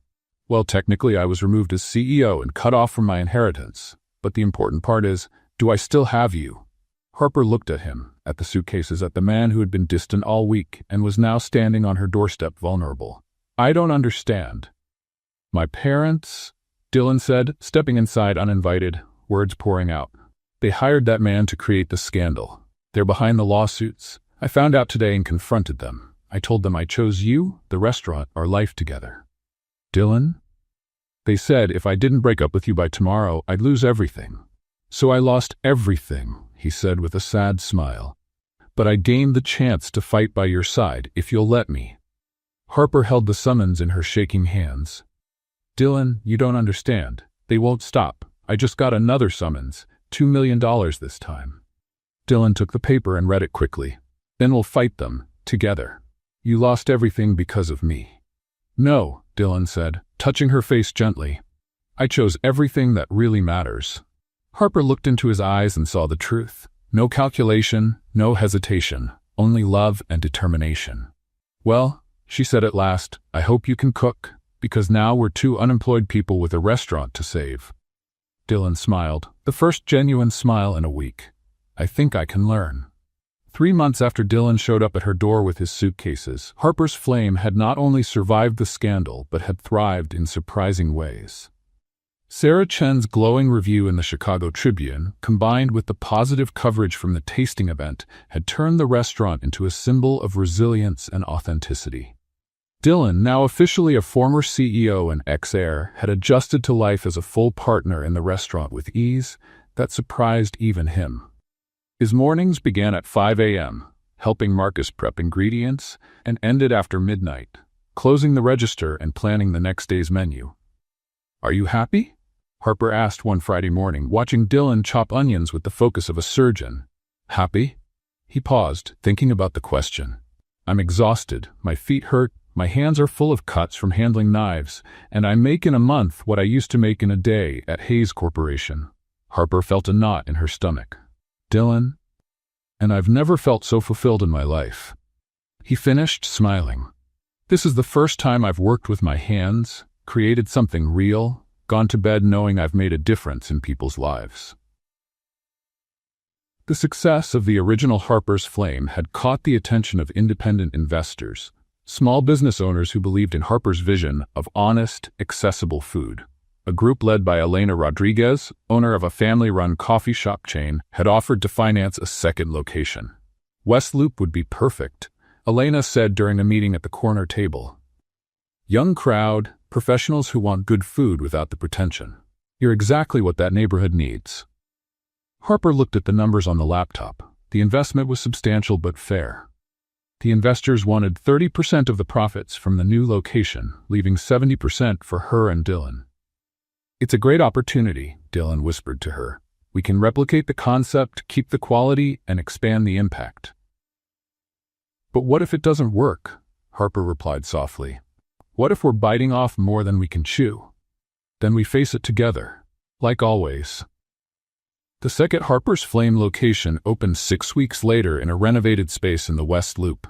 "Well, technically I was removed as CEO and cut off from my inheritance. But the important part is, do I still have you?" Harper looked at him, at the suitcases, at the man who had been distant all week and was now standing on her doorstep vulnerable. "I don't understand." "My parents," Dylan said, stepping inside uninvited, words pouring out. "They hired that man to create the scandal. They're behind the lawsuits. I found out today and confronted them. I told them I chose you, the restaurant, our life together." "Dylan?" "They said if I didn't break up with you by tomorrow, I'd lose everything. So I lost everything," he said with a sad smile. "But I gained the chance to fight by your side, if you'll let me." Harper held the summons in her shaking hands. "Dylan, you don't understand. They won't stop. I just got another summons, $2 million this time." Dylan took the paper and read it quickly. "Then we'll fight them, together. You lost everything because of me." "No," Dylan said, touching her face gently. "I chose everything that really matters." Harper looked into his eyes and saw the truth. No calculation, no hesitation, only love and determination. "Well," she said at last, "I hope you can cook, because now we're two unemployed people with a restaurant to save." Dylan smiled, the first genuine smile in a week. "I think I can learn." 3 months after Dylan showed up at her door with his suitcases, Harper's Flame had not only survived the scandal but had thrived in surprising ways. Sarah Chen's glowing review in the Chicago Tribune, combined with the positive coverage from the tasting event, had turned the restaurant into a symbol of resilience and authenticity. Dylan, now officially a former CEO and ex-heir, had adjusted to life as a full partner in the restaurant with ease that surprised even him. His mornings began at 5 a.m., helping Marcus prep ingredients, and ended after midnight, closing the register and planning the next day's menu. "Are you happy?" Harper asked one Friday morning, watching Dylan chop onions with the focus of a surgeon. "Happy?" He paused, thinking about the question. "I'm exhausted, my feet hurt, my hands are full of cuts from handling knives, and I make in a month what I used to make in a day at Hayes Corporation." Harper felt a knot in her stomach. "Dylan? And I've never felt so fulfilled in my life." He finished, smiling. "This is the first time I've worked with my hands, created something real, gone to bed knowing I've made a difference in people's lives." The success of the original Harper's Flame had caught the attention of independent investors, small business owners who believed in Harper's vision of honest, accessible food. A group led by Elena Rodriguez, owner of a family-run coffee shop chain, had offered to finance a second location. West Loop would be perfect, Elena said during a meeting at the corner table. "Young crowd, professionals who want good food without the pretension. You're exactly what that neighborhood needs." Harper looked at the numbers on the laptop. The investment was substantial but fair. The investors wanted 30% of the profits from the new location, leaving 70% for her and Dylan. "It's a great opportunity," Dylan whispered to her. "We can replicate the concept, keep the quality, and expand the impact." "But what if it doesn't work?" Harper replied softly. "What if we're biting off more than we can chew? Then we face it together, like always." The second Harper's Flame location opened 6 weeks later in a renovated space in the West Loop.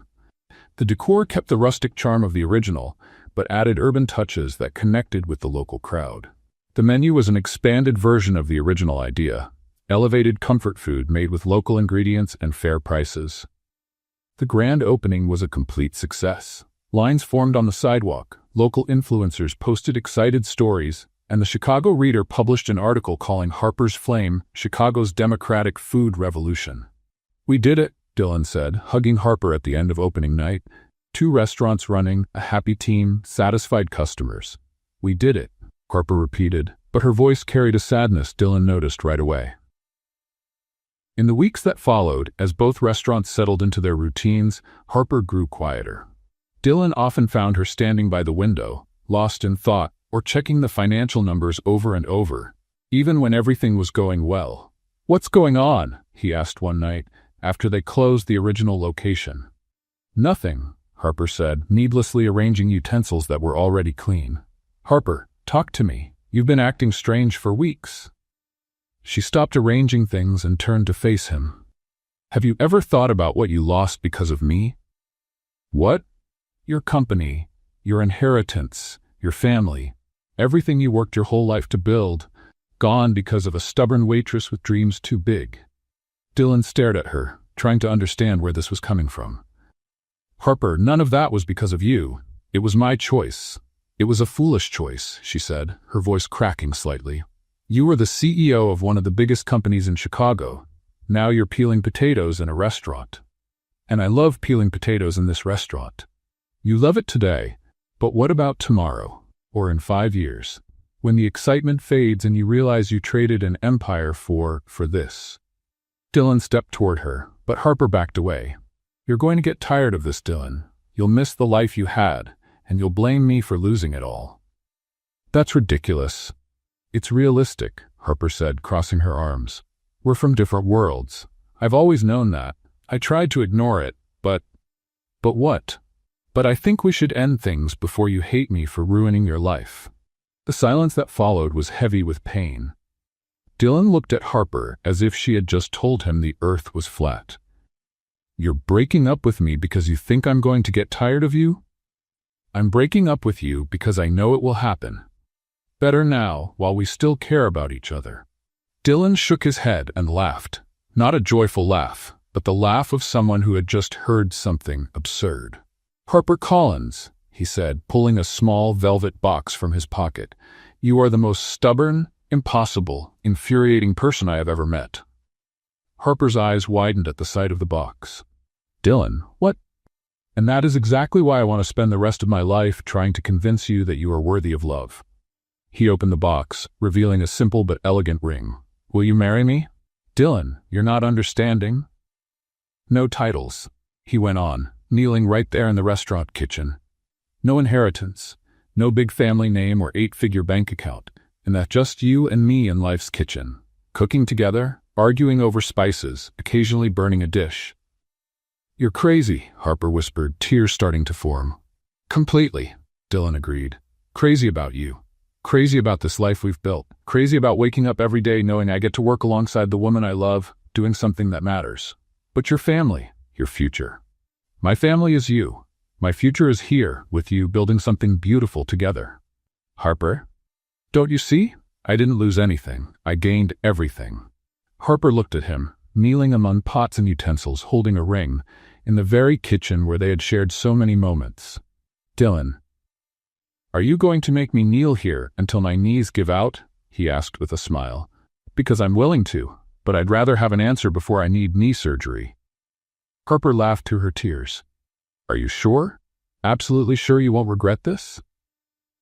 The decor kept the rustic charm of the original, but added urban touches that connected with the local crowd. The menu was an expanded version of the original idea, elevated comfort food made with local ingredients and fair prices. The grand opening was a complete success. Lines formed on the sidewalk, local influencers posted excited stories, and the Chicago Reader published an article calling Harper's Flame Chicago's Democratic Food Revolution. "We did it," Dylan said, hugging Harper at the end of opening night. 2 restaurants running, a happy team, satisfied customers. "We did it," Harper repeated, but her voice carried a sadness Dylan noticed right away. In the weeks that followed, as both restaurants settled into their routines, Harper grew quieter. Dylan often found her standing by the window, lost in thought, or checking the financial numbers over and over, even when everything was going well. "What's going on?" he asked one night, after they closed the original location. "Nothing," Harper said, needlessly arranging utensils that were already clean. "Harper, talk to me. You've been acting strange for weeks." She stopped arranging things and turned to face him. "Have you ever thought about what you lost because of me?" "What?" "Your company, your inheritance, your family, everything you worked your whole life to build, gone because of a stubborn waitress with dreams too big." Dylan stared at her, trying to understand where this was coming from. Harper, none of that was because of you. It was my choice. It was a foolish choice, she said, her voice cracking slightly. You were the CEO of one of the biggest companies in Chicago. Now you're peeling potatoes in a restaurant. And I love peeling potatoes in this restaurant. You love it today, but what about tomorrow, or in 5 years, when the excitement fades and you realize you traded an empire for this? Dylan stepped toward her, but Harper backed away. You're going to get tired of this, Dylan. You'll miss the life you had, and you'll blame me for losing it all. That's ridiculous. It's realistic, Harper said, crossing her arms. We're from different worlds. I've always known that. I tried to ignore it, but what? But I think we should end things before you hate me for ruining your life. The silence that followed was heavy with pain. Dylan looked at Harper as if she had just told him the earth was flat. You're breaking up with me because you think I'm going to get tired of you? I'm breaking up with you because I know it will happen. Better now, while we still care about each other. Dylan shook his head and laughed. Not a joyful laugh, but the laugh of someone who had just heard something absurd. Harper Collins, he said, pulling a small velvet box from his pocket. You are the most stubborn, impossible, infuriating person I have ever met. Harper's eyes widened at the sight of the box. Dylan, what? And that is exactly why I want to spend the rest of my life trying to convince you that you are worthy of love. He opened the box, revealing a simple but elegant ring. Will you marry me? Dylan, you're not understanding. No titles, he went on, kneeling right there in the restaurant kitchen. No inheritance, no big family name or 8-figure bank account, and that just you and me in life's kitchen, cooking together, arguing over spices, occasionally burning a dish. You're crazy, Harper whispered, tears starting to form. Completely, Dylan agreed. Crazy about you. Crazy about this life we've built. Crazy about waking up every day knowing I get to work alongside the woman I love, doing something that matters. But your family, your future. My family is you. My future is here, with you, building something beautiful together. Harper? Don't you see? I didn't lose anything. I gained everything. Harper looked at him, kneeling among pots and utensils, holding a ring, in the very kitchen where they had shared so many moments. Dylan, are you going to make me kneel here until my knees give out? He asked with a smile. Because I'm willing to, but I'd rather have an answer before I need knee surgery. Harper laughed through her tears. Are you sure? Absolutely sure you won't regret this?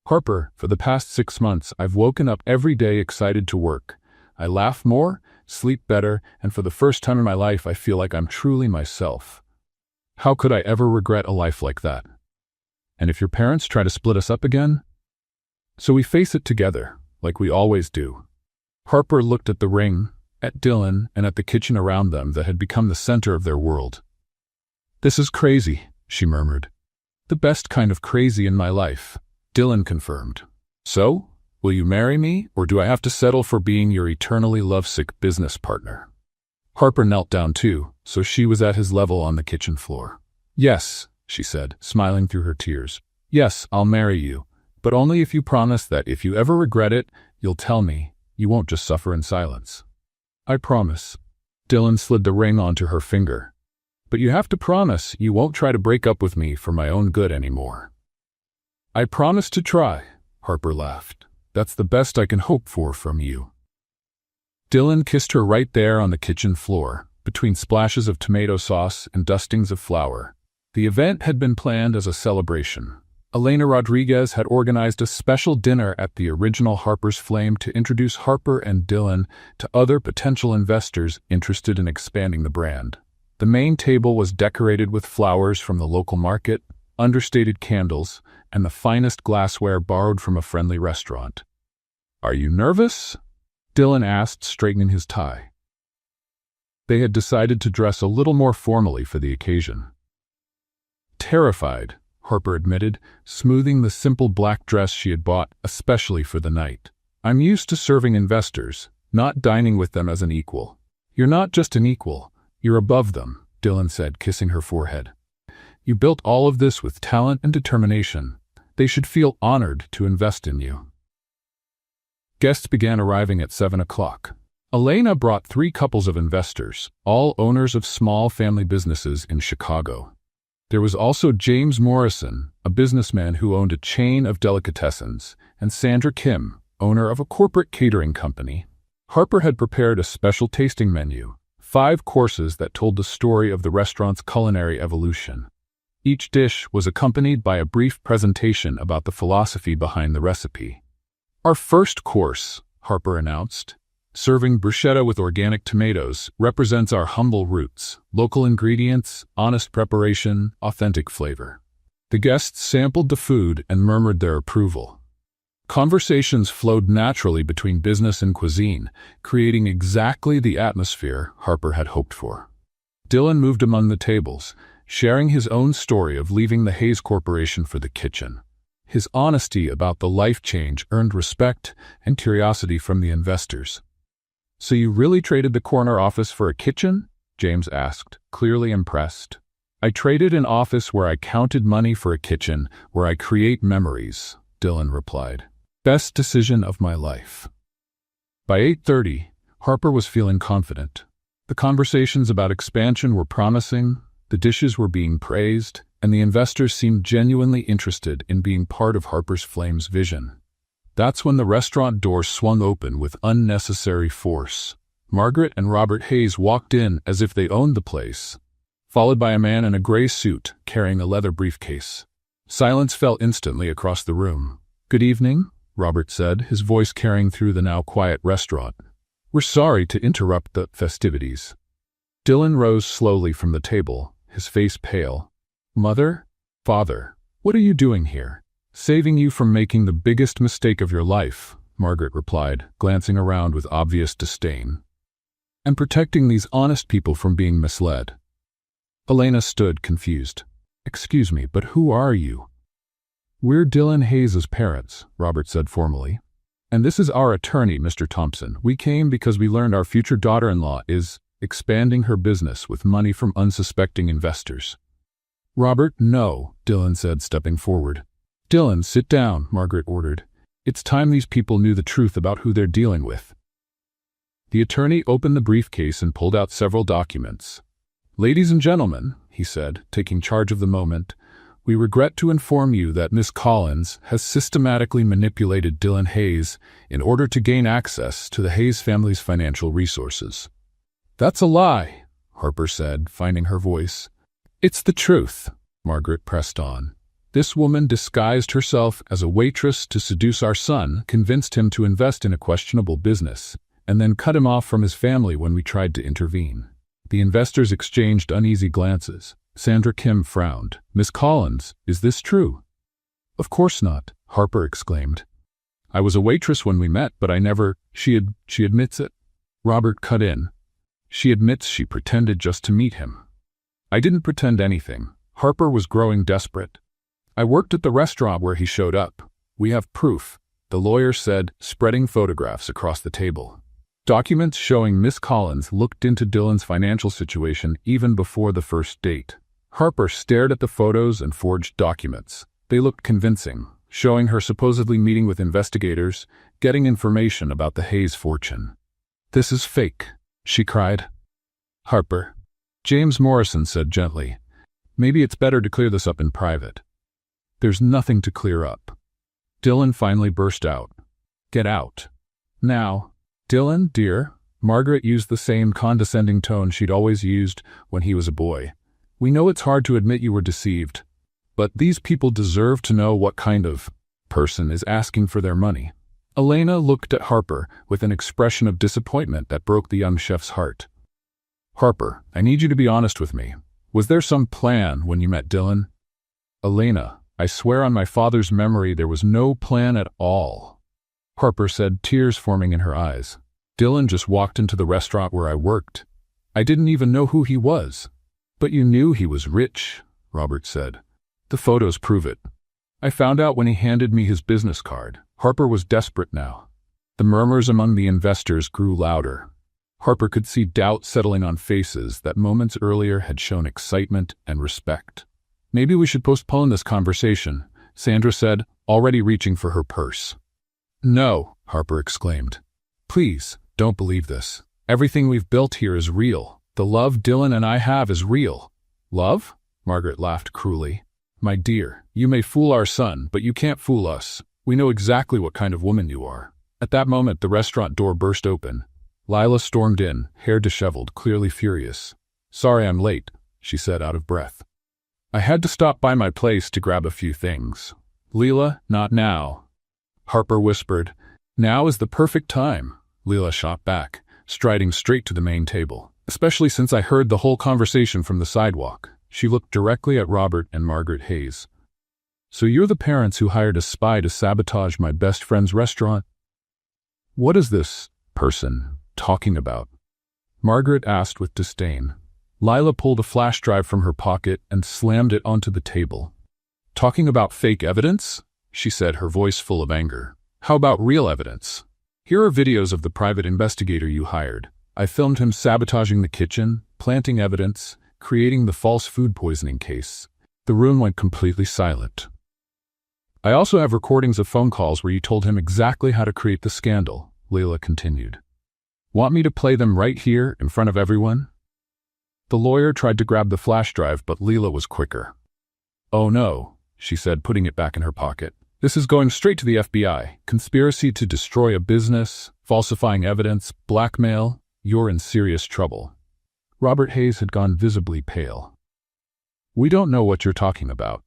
Harper, for the past 6 months, I've woken up every day excited to work. I laugh more, sleep better, and for the first time in my life I feel like I'm truly myself. How could I ever regret a life like that? And if your parents try to split us up again? So we face it together, like we always do. Harper looked at the ring, at Dylan, and at the kitchen around them that had become the center of their world. This is crazy, she murmured. The best kind of crazy in my life, Dylan confirmed. So, will you marry me, or do I have to settle for being your eternally lovesick business partner? Harper knelt down too, so she was at his level on the kitchen floor. Yes, she said, smiling through her tears. Yes, I'll marry you, but only if you promise that if you ever regret it, you'll tell me. You won't just suffer in silence. I promise. Dylan slid the ring onto her finger. But you have to promise you won't try to break up with me for my own good anymore. I promise to try, Harper laughed. That's the best I can hope for from you. Dylan kissed her right there on the kitchen floor, between splashes of tomato sauce and dustings of flour. The event had been planned as a celebration. Elena Rodriguez had organized a special dinner at the original Harper's Flame to introduce Harper and Dylan to other potential investors interested in expanding the brand. The main table was decorated with flowers from the local market, understated candles, and the finest glassware borrowed from a friendly restaurant. Are you nervous? Dylan asked, straightening his tie. They had decided to dress a little more formally for the occasion. Terrified, Harper admitted, smoothing the simple black dress she had bought especially for the night. I'm used to serving investors, not dining with them as an equal. You're not just an equal, you're above them, Dylan said, kissing her forehead. You built all of this with talent and determination. They should feel honored to invest in you. Guests began arriving at 7 o'clock. Elena brought 3 couples of investors, all owners of small family businesses in Chicago. There was also James Morrison, a businessman who owned a chain of delicatessens, and Sandra Kim, owner of a corporate catering company. Harper had prepared a special tasting menu, 5 courses that told the story of the restaurant's culinary evolution. Each dish was accompanied by a brief presentation about the philosophy behind the recipe. "Our first course," Harper announced, "serving bruschetta with organic tomatoes, represents our humble roots, local ingredients, honest preparation, authentic flavor." The guests sampled the food and murmured their approval. Conversations flowed naturally between business and cuisine, creating exactly the atmosphere Harper had hoped for. Dylan moved among the tables, sharing his own story of leaving the Hayes Corporation for the kitchen. His honesty about the life change earned respect and curiosity from the investors. "So you really traded the corner office for a kitchen?" James asked, clearly impressed. "I traded an office where I counted money for a kitchen where I create memories," Dylan replied. "Best decision of my life." By 8:30, Harper was feeling confident. The conversations about expansion were promising, the dishes were being praised, and the investors seemed genuinely interested in being part of Harper's Flames vision. That's when the restaurant door swung open with unnecessary force. Margaret and Robert Hayes walked in as if they owned the place, followed by a man in a gray suit carrying a leather briefcase. Silence fell instantly across the room. "Good evening," Robert said, his voice carrying through the now quiet restaurant. "We're sorry to interrupt the festivities." Dylan rose slowly from the table, his face pale. "Mother? Father, what are you doing here?" "Saving you from making the biggest mistake of your life," Margaret replied, glancing around with obvious disdain. "And protecting these honest people from being misled." Elena stood, confused. "Excuse me, but who are you?" "We're Dylan Hayes' parents," Robert said formally. "And this is our attorney, Mr. Thompson. We came because we learned our future daughter-in-law is expanding her business with money from unsuspecting investors." "Robert, no," Dylan said, stepping forward. "Dylan, sit down," Margaret ordered. "It's time these people knew the truth about who they're dealing with." The attorney opened the briefcase and pulled out several documents. "Ladies and gentlemen," he said, taking charge of the moment, "we regret to inform you that Miss Collins has systematically manipulated Dylan Hayes in order to gain access to the Hayes family's financial resources." "That's a lie," Harper said, finding her voice. "It's the truth," Margaret pressed on. "This woman disguised herself as a waitress to seduce our son, convinced him to invest in a questionable business, and then cut him off from his family when we tried to intervene." The investors exchanged uneasy glances. Sandra Kim frowned. "Miss Collins, is this true?" "Of course not," Harper exclaimed. "I was a waitress when we met, but I never— She admits it." Robert cut in. "She admits she pretended just to meet him." "I didn't pretend anything." Harper was growing desperate. "I worked at the restaurant where he showed up. We have proof," the lawyer said, spreading photographs across the table. Documents showing Miss Collins looked into Dylan's financial situation even before the first date. Harper stared at the photos and forged documents. They looked convincing, showing her supposedly meeting with investigators, getting information about the Hayes fortune. "This is fake," she cried. "Harper," James Morrison said gently, "maybe it's better to clear this up in private." "There's nothing to clear up." Dylan finally burst out. "Get out. Now." "Dylan, dear," Margaret used the same condescending tone she'd always used when he was a boy. "We know it's hard to admit you were deceived, but these people deserve to know what kind of person is asking for their money." Elena looked at Harper with an expression of disappointment that broke the young chef's heart. "Harper, I need you to be honest with me. Was there some plan when you met Dylan?" "Elena, I swear on my father's memory there was no plan at all," Harper said, tears forming in her eyes. "Dylan just walked into the restaurant where I worked. I didn't even know who he was." "But you knew he was rich," Robert said. "The photos prove it. I found out when he handed me his business card." Harper was desperate now. The murmurs among the investors grew louder. Harper could see doubt settling on faces that moments earlier had shown excitement and respect. "Maybe we should postpone this conversation," Sandra said, already reaching for her purse. "No," Harper exclaimed. "Please, don't believe this. Everything we've built here is real. The love Dylan and I have is real. Love? Margaret laughed cruelly. My dear, you may fool our son, but you can't fool us. We know exactly what kind of woman you are. At that moment, the restaurant door burst open. Lila stormed in, hair disheveled, clearly furious. Sorry I'm late, she said out of breath. I had to stop by my place to grab a few things. Leela, not now. Harper whispered. Now is the perfect time. Leela shot back, striding straight to the main table, especially since I heard the whole conversation from the sidewalk. She looked directly at Robert and Margaret Hayes. So you're the parents who hired a spy to sabotage my best friend's restaurant? What is this person talking about? Margaret asked with disdain. Lila pulled a flash drive from her pocket and slammed it onto the table. Talking about fake evidence? She said, her voice full of anger. How about real evidence? Here are videos of the private investigator you hired. I filmed him sabotaging the kitchen, planting evidence, creating the false food poisoning case. The room went completely silent. I also have recordings of phone calls where you told him exactly how to create the scandal, Leila continued. Want me to play them right here in front of everyone? The lawyer tried to grab the flash drive, but Leila was quicker. Oh no, she said, putting it back in her pocket. This is going straight to the FBI. Conspiracy to destroy a business, falsifying evidence, blackmail. You're in serious trouble. Robert Hayes had gone visibly pale. We don't know what you're talking about.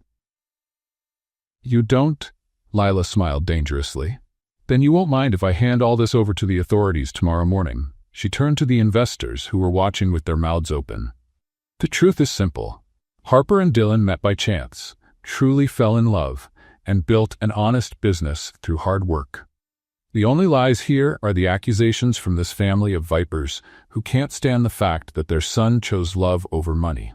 You don't? Lila smiled dangerously. Then you won't mind if I hand all this over to the authorities tomorrow morning. She turned to the investors who were watching with their mouths open. The truth is simple. Harper and Dylan met by chance, truly fell in love, and built an honest business through hard work. The only lies here are the accusations from this family of vipers who can't stand the fact that their son chose love over money.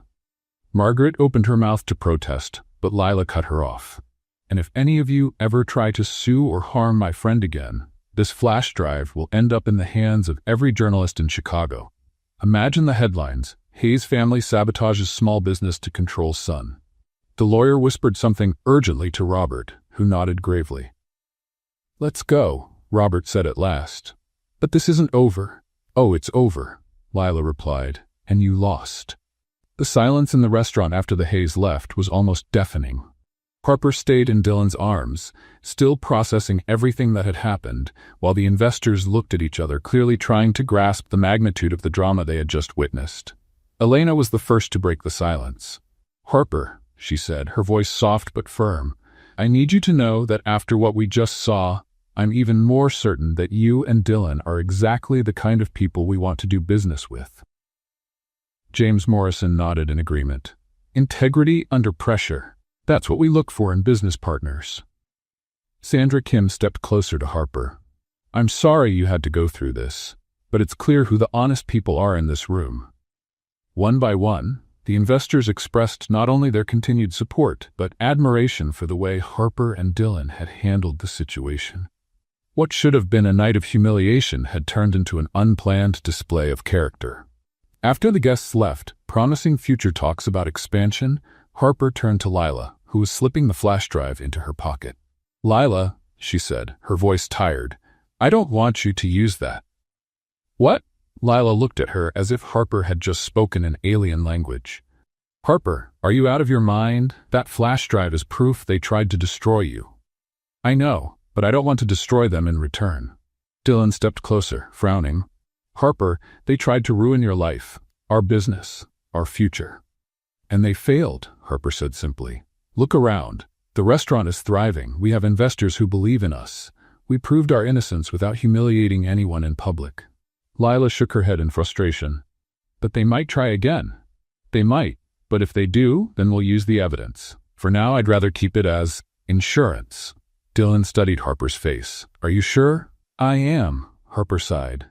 Margaret opened her mouth to protest, but Lila cut her off. And if any of you ever try to sue or harm my friend again, this flash drive will end up in the hands of every journalist in Chicago. Imagine the headlines. Hayes family sabotages small business to control son. The lawyer whispered something urgently to Robert, who nodded gravely. Let's go, Robert said at last. But this isn't over. Oh, it's over, Lila replied, and you lost. The silence in the restaurant after the Hayes left was almost deafening. Harper stayed in Dylan's arms, still processing everything that had happened, while the investors looked at each other, clearly trying to grasp the magnitude of the drama they had just witnessed. Elena was the first to break the silence. Harper, she said, her voice soft but firm, I need you to know that after what we just saw, I'm even more certain that you and Dylan are exactly the kind of people we want to do business with. James Morrison nodded in agreement. Integrity under pressure. That's what we look for in business partners. Sandra Kim stepped closer to Harper. I'm sorry you had to go through this, but it's clear who the honest people are in this room. One by one, the investors expressed not only their continued support, but admiration for the way Harper and Dylan had handled the situation. What should have been a night of humiliation had turned into an unplanned display of character. After the guests left, promising future talks about expansion, Harper turned to Lila, who was slipping the flash drive into her pocket. Lila, she said, her voice tired, I don't want you to use that. What? Lila looked at her as if Harper had just spoken an alien language. Harper, are you out of your mind? That flash drive is proof they tried to destroy you. I know, but I don't want to destroy them in return. Dylan stepped closer, frowning. Harper, they tried to ruin your life, our business, our future. And they failed, Harper said simply. Look around. The restaurant is thriving. We have investors who believe in us. We proved our innocence without humiliating anyone in public. Lila shook her head in frustration. But they might try again. They might, but if they do, then we'll use the evidence. For now, I'd rather keep it as insurance. Dylan studied Harper's face. Are you sure? I am, Harper sighed.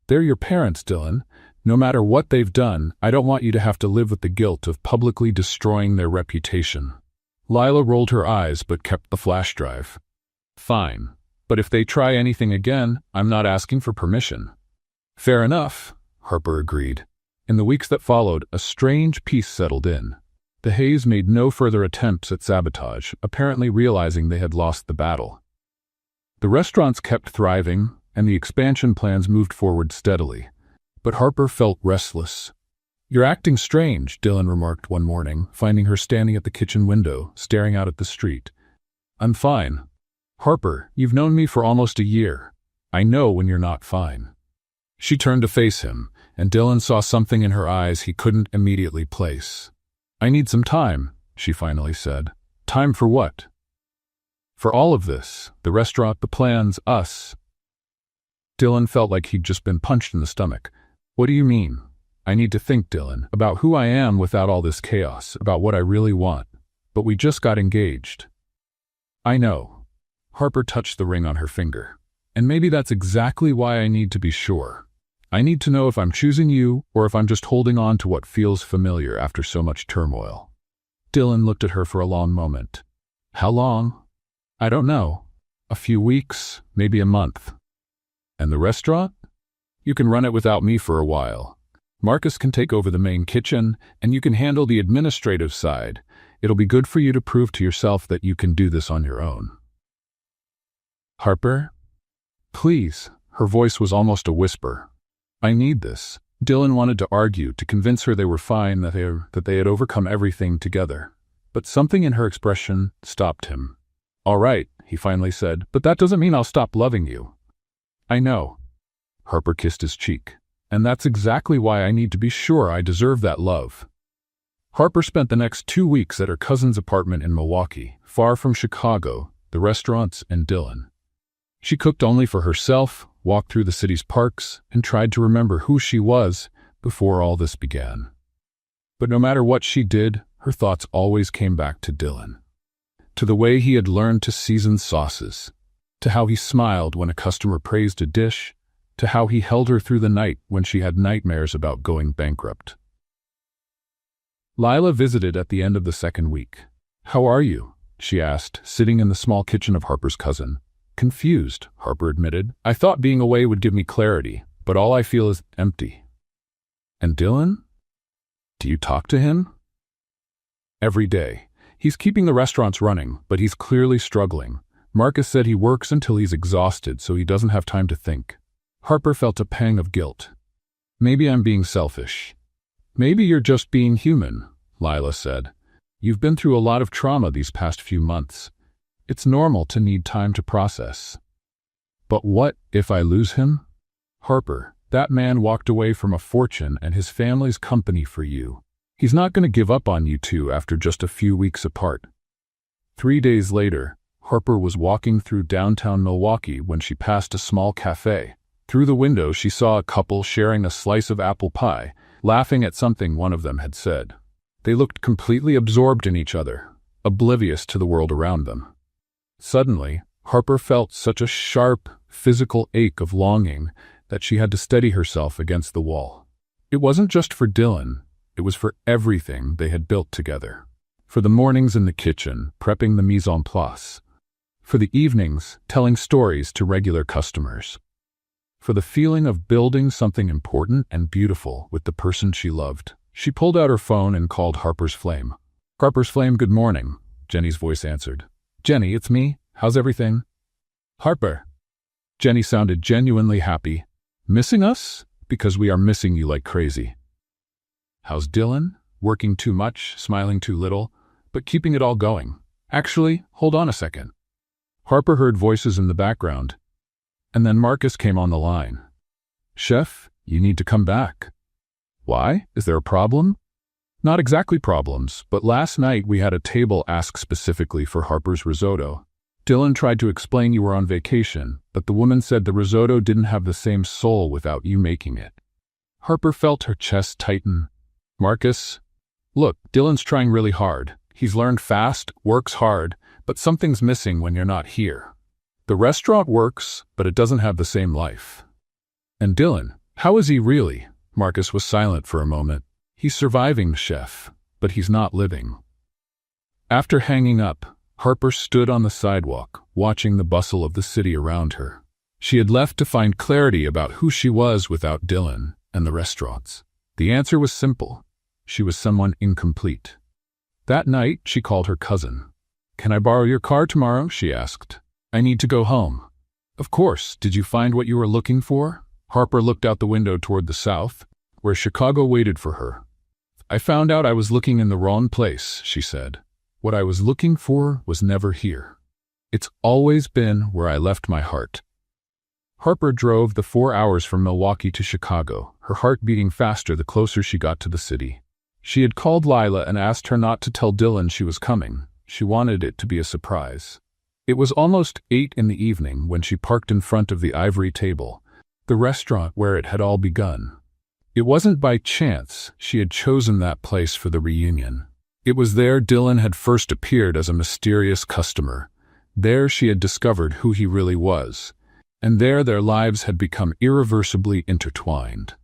They're your parents, Dylan. No matter what they've done, I don't want you to have to live with the guilt of publicly destroying their reputation. Lila rolled her eyes but kept the flash drive. Fine, but if they try anything again, I'm not asking for permission. Fair enough, Harper agreed. In the weeks that followed, a strange peace settled in. The Hayes made no further attempts at sabotage, apparently realizing they had lost the battle. The restaurants kept thriving, and the expansion plans moved forward steadily. But Harper felt restless. "You're acting strange," Dylan remarked one morning, finding her standing at the kitchen window, staring out at the street. "I'm fine." "Harper, you've known me for almost a year. I know when you're not fine." She turned to face him, and Dylan saw something in her eyes he couldn't immediately place. "I need some time," she finally said. "Time for what?" "For all of this. The restaurant, the plans, us." Dylan felt like he'd just been punched in the stomach. "What do you mean?" "I need to think, Dylan, about who I am without all this chaos, about what I really want. But we just got engaged." "I know." Harper touched the ring on her finger. "And maybe that's exactly why I need to be sure. I need to know if I'm choosing you or if I'm just holding on to what feels familiar after so much turmoil." Dylan looked at her for a long moment. "How long?" "I don't know. A few weeks, maybe a month." "And the restaurant?" "You can run it without me for a while. Marcus can take over the main kitchen, and you can handle the administrative side. It'll be good for you to prove to yourself that you can do this on your own." "Harper? Please." Her voice was almost a whisper. "I need this." Dylan wanted to argue, to convince her they were fine, that they had overcome everything together. But something in her expression stopped him. "All right," he finally said, "but that doesn't mean I'll stop loving you." "I know." Harper kissed his cheek. "And that's exactly why I need to be sure I deserve that love." Harper spent the next 2 weeks at her cousin's apartment in Milwaukee, far from Chicago, the restaurants, and Dylan. She cooked only for herself, walked through the city's parks, and tried to remember who she was before all this began. But no matter what she did, her thoughts always came back to Dylan. To the way he had learned to season sauces, to how he smiled when a customer praised a dish, to how he held her through the night when she had nightmares about going bankrupt. Lila visited at the end of the second week. "How are you?" she asked, sitting in the small kitchen of Harper's cousin. "Confused," Harper admitted. "I thought being away would give me clarity, but all I feel is empty." "And Dylan? Do you talk to him?" "Every day. He's keeping the restaurants running, but he's clearly struggling. Marcus said he works until he's exhausted, so he doesn't have time to think." Harper felt a pang of guilt. "Maybe I'm being selfish." "Maybe you're just being human," Lila said. "You've been through a lot of trauma these past few months. It's normal to need time to process." "But what if I lose him?" "Harper, that man walked away from a fortune and his family's company for you. He's not going to give up on you two after just a few weeks apart." 3 days later, Harper was walking through downtown Milwaukee when she passed a small cafe. Through the window, she saw a couple sharing a slice of apple pie, laughing at something one of them had said. They looked completely absorbed in each other, oblivious to the world around them. Suddenly, Harper felt such a sharp, physical ache of longing that she had to steady herself against the wall. It wasn't just for Dylan, it was for everything they had built together. For the mornings in the kitchen, prepping the mise en place. For the evenings, telling stories to regular customers. For the feeling of building something important and beautiful with the person she loved. She pulled out her phone and called Harper's Flame. "Harper's Flame, good morning," Jenny's voice answered. "Jenny, it's me. How's everything?" "Harper." Jenny sounded genuinely happy. "Missing us? Because we are missing you like crazy." "How's Dylan? Working too much, smiling too little, but keeping it all going. Actually, hold on a second." Harper heard voices in the background. And then Marcus came on the line. "Chef, you need to come back." "Why? Is there a problem?" "Not exactly problems, but last night we had a table ask specifically for Harper's risotto. Dylan tried to explain you were on vacation, but the woman said the risotto didn't have the same soul without you making it." Harper felt her chest tighten. "Marcus, look, Dylan's trying really hard. He's learned fast, works hard, but something's missing when you're not here. The restaurant works, but it doesn't have the same life." "And Dylan, how is he really?" Marcus was silent for a moment. "He's surviving, chef, but he's not living." After hanging up, Harper stood on the sidewalk, watching the bustle of the city around her. She had left to find clarity about who she was without Dylan and the restaurants. The answer was simple. She was someone incomplete. That night, she called her cousin. "Can I borrow your car tomorrow?" she asked. "I need to go home." Of course. Did you find what you were looking for? Harper looked out the window toward the south, where Chicago waited for her. I found out I was looking in the wrong place, she said. What I was looking for was never here. It's always been where I left my heart. Harper drove the 4 hours from Milwaukee to Chicago, her heart beating faster the closer she got to the city. She had called Lila and asked her not to tell Dylan she was coming. She wanted it to be a surprise. It was almost 8 in the evening when she parked in front of the Ivory Table, the restaurant where it had all begun. It wasn't by chance she had chosen that place for the reunion. It was there Dylan had first appeared as a mysterious customer. There she had discovered who he really was, and there their lives had become irreversibly intertwined.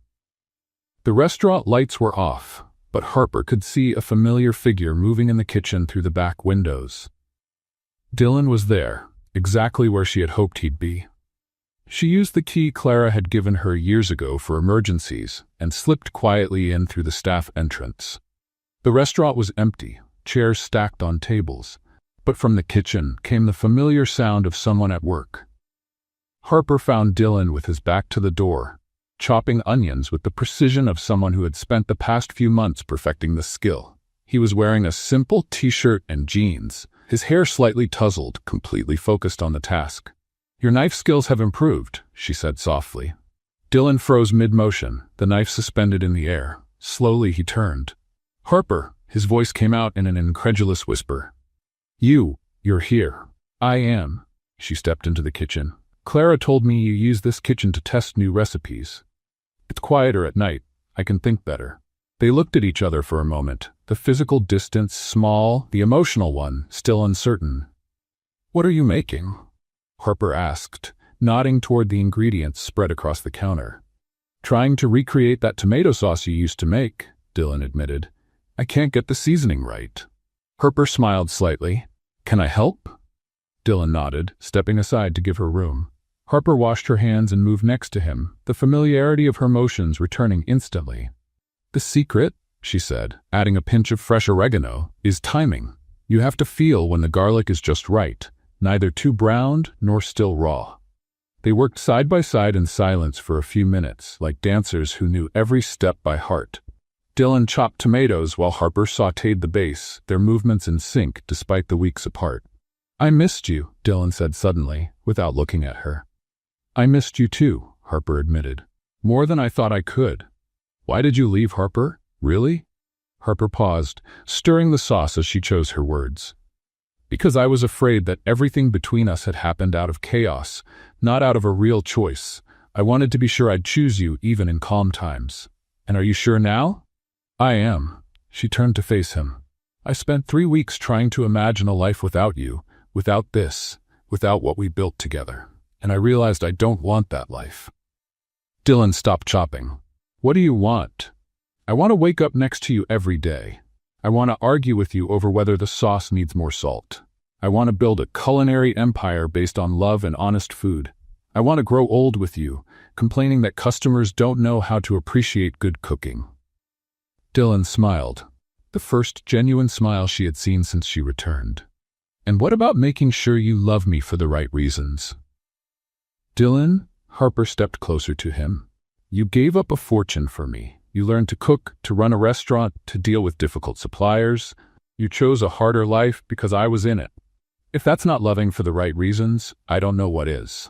The restaurant lights were off, but Harper could see a familiar figure moving in the kitchen through the back windows. Dylan was there, exactly where she had hoped he'd be. She used the key Clara had given her years ago for emergencies and slipped quietly in through the staff entrance. The restaurant was empty, chairs stacked on tables, but from the kitchen came the familiar sound of someone at work. Harper found Dylan with his back to the door, chopping onions with the precision of someone who had spent the past few months perfecting the skill. He was wearing a simple t-shirt and jeans, his hair slightly tousled, completely focused on the task. "Your knife skills have improved," she said softly. Dylan froze mid-motion, the knife suspended in the air. Slowly he turned. "Harper," his voice came out in an incredulous whisper. You're here." "I am." She stepped into the kitchen. "Clara told me you use this kitchen to test new recipes. It's quieter at night. I can think better." They looked at each other for a moment, the physical distance small, the emotional one still uncertain. "What are you making?" Harper asked, nodding toward the ingredients spread across the counter. "Trying to recreate that tomato sauce you used to make," Dylan admitted. "I can't get the seasoning right." Harper smiled slightly. "Can I help?" Dylan nodded, stepping aside to give her room. Harper washed her hands and moved next to him, the familiarity of her motions returning instantly. "The secret," she said, adding a pinch of fresh oregano, "is timing. You have to feel when the garlic is just right, neither too browned nor still raw." They worked side by side in silence for a few minutes, like dancers who knew every step by heart. Dylan chopped tomatoes while Harper sautéed the base, their movements in sync despite the weeks apart. "I missed you," Dylan said suddenly, without looking at her. "I missed you too," Harper admitted. "More than I thought I could." "Why did you leave, Harper? Really?" Harper paused, stirring the sauce as she chose her words. "Because I was afraid that everything between us had happened out of chaos, not out of a real choice. I wanted to be sure I'd choose you even in calm times. And are you sure now?" "I am." She turned to face him. "I spent 3 weeks trying to imagine a life without you, without this, without what we built together. And I realized I don't want that life." Dylan stopped chopping. "What do you want?" "I want to wake up next to you every day. I want to argue with you over whether the sauce needs more salt. I want to build a culinary empire based on love and honest food. I want to grow old with you, complaining that customers don't know how to appreciate good cooking." Dylan smiled, the first genuine smile she had seen since she returned. "And what about making sure you love me for the right reasons?" "Dylan," Harper stepped closer to him, "you gave up a fortune for me. You learned to cook, to run a restaurant, to deal with difficult suppliers. You chose a harder life because I was in it. If that's not loving for the right reasons, I don't know what is."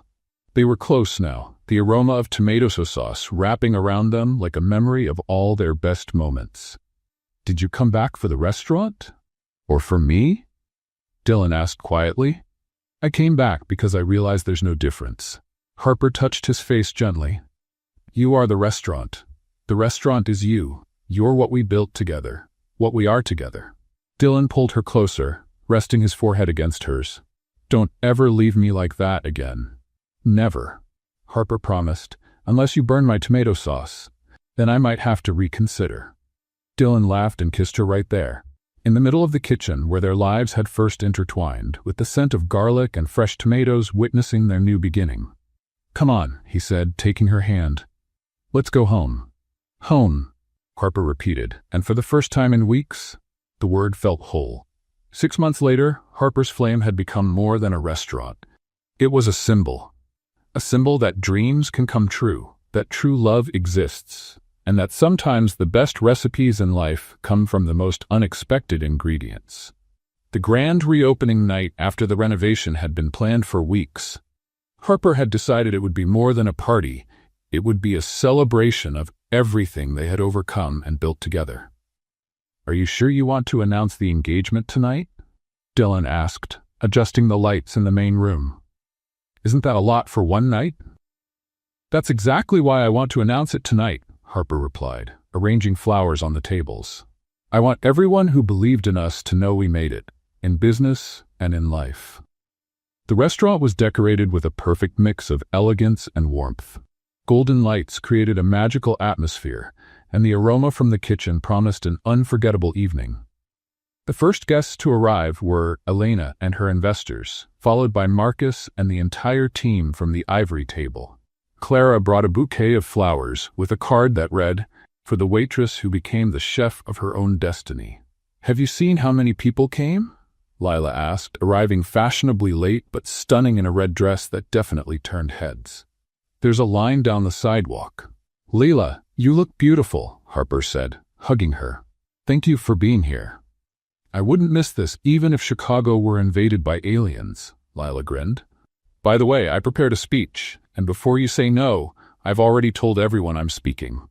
They were close now, the aroma of tomato sauce wrapping around them like a memory of all their best moments. "Did you come back for the restaurant? Or for me?" Dylan asked quietly. "I came back because I realized there's no difference." Harper touched his face gently. "You are the restaurant. The restaurant is you. You're what we built together, what we are together." Dylan pulled her closer, resting his forehead against hers. "Don't ever leave me like that again." "Never," Harper promised, "unless you burn my tomato sauce. Then I might have to reconsider." Dylan laughed and kissed her right there, in the middle of the kitchen where their lives had first intertwined, with the scent of garlic and fresh tomatoes witnessing their new beginning. "Come on," he said, taking her hand. "Let's go home." "Home," Harper repeated, and for the first time in weeks, the word felt whole. 6 months later, Harper's Flame had become more than a restaurant. It was a symbol. a symbol that dreams can come true, that true love exists, and that sometimes the best recipes in life come from the most unexpected ingredients. The grand reopening night after the renovation had been planned for weeks. Harper had decided it would be more than a party. It would be a celebration of everything they had overcome and built together. "Are you sure you want to announce the engagement tonight?" Dylan asked, adjusting the lights in the main room. "Isn't that a lot for one night?" "That's exactly why I want to announce it tonight," Harper replied, arranging flowers on the tables. "I want everyone who believed in us to know we made it, in business and in life." The restaurant was decorated with a perfect mix of elegance and warmth. Golden lights created a magical atmosphere, and the aroma from the kitchen promised an unforgettable evening. The first guests to arrive were Elena and her investors, followed by Marcus and the entire team from the ivory table. Clara brought a bouquet of flowers with a card that read, "For the waitress who became the chef of her own destiny." "Have you seen how many people came?" Lila asked, arriving fashionably late but stunning in a red dress that definitely turned heads. "There's a line down the sidewalk." "Leila, you look beautiful," Harper said, hugging her. "Thank you for being here." "I wouldn't miss this even if Chicago were invaded by aliens," Lila grinned. "By the way, I prepared a speech, and before you say no, I've already told everyone I'm speaking."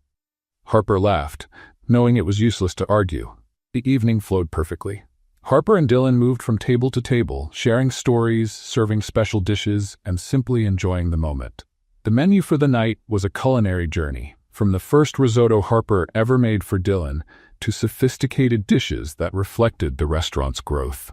Harper laughed, knowing it was useless to argue. The evening flowed perfectly. Harper and Dylan moved from table to table, sharing stories, serving special dishes, and simply enjoying the moment. The menu for the night was a culinary journey, from the first risotto Harper ever made for Dylan to sophisticated dishes that reflected the restaurant's growth.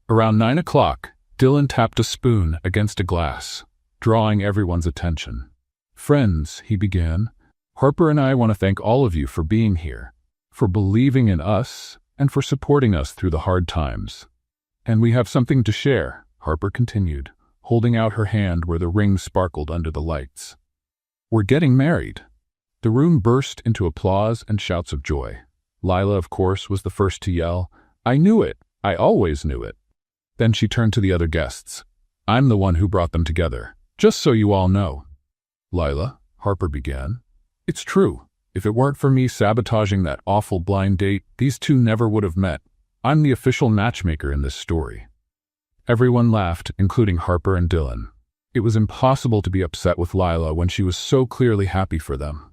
Around 9 o'clock, Dylan tapped a spoon against a glass, drawing everyone's attention. "Friends," he began, "Harper and I want to thank all of you for being here, for believing in us, and for supporting us through the hard times. And we have something to share," Harper continued, holding out her hand where the ring sparkled under the lights. "We're getting married." The room burst into applause and shouts of joy. Lila, of course, was the first to yell, "I knew it! I always knew it!" Then she turned to the other guests. "I'm the one who brought them together, just so you all know." "Lila," Harper began, "it's true. If it weren't for me sabotaging that awful blind date, these two never would have met. I'm the official matchmaker in this story." Everyone laughed, including Harper and Dylan. It was impossible to be upset with Lila when she was so clearly happy for them.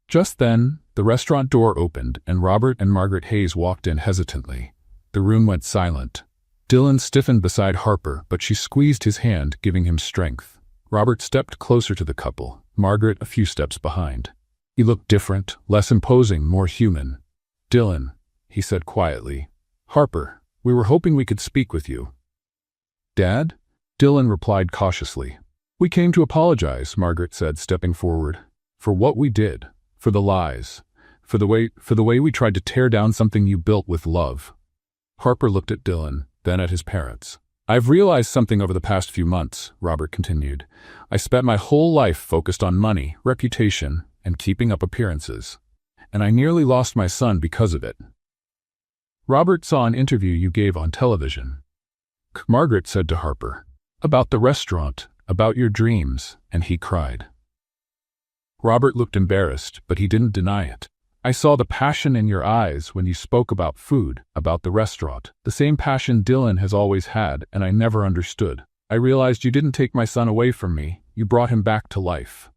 Just then, the restaurant door opened and Robert and Margaret Hayes walked in hesitantly. The room went silent. Dylan stiffened beside Harper, but she squeezed his hand, giving him strength. Robert stepped closer to the couple, Margaret a few steps behind. He looked different, less imposing, more human. "Dylan," he said quietly. "Harper, we were hoping we could speak with you." "Dad?" Dylan replied cautiously. "We came to apologize," Margaret said, stepping forward. "For what we did, for the lies, for the way we tried to tear down something you built with love." Harper looked at Dylan, then at his parents. "I've realized something over the past few months," Robert continued. "I spent my whole life focused on money, reputation, and keeping up appearances. And I nearly lost my son because of it." "Robert saw an interview you gave on television," Margaret said to Harper, "about the restaurant, about your dreams," and he cried. Robert looked embarrassed, but he didn't deny it. "I saw the passion in your eyes when you spoke about food, about the restaurant, the same passion Dylan has always had, and I never understood. I realized you didn't take my son away from me, you brought him back to life."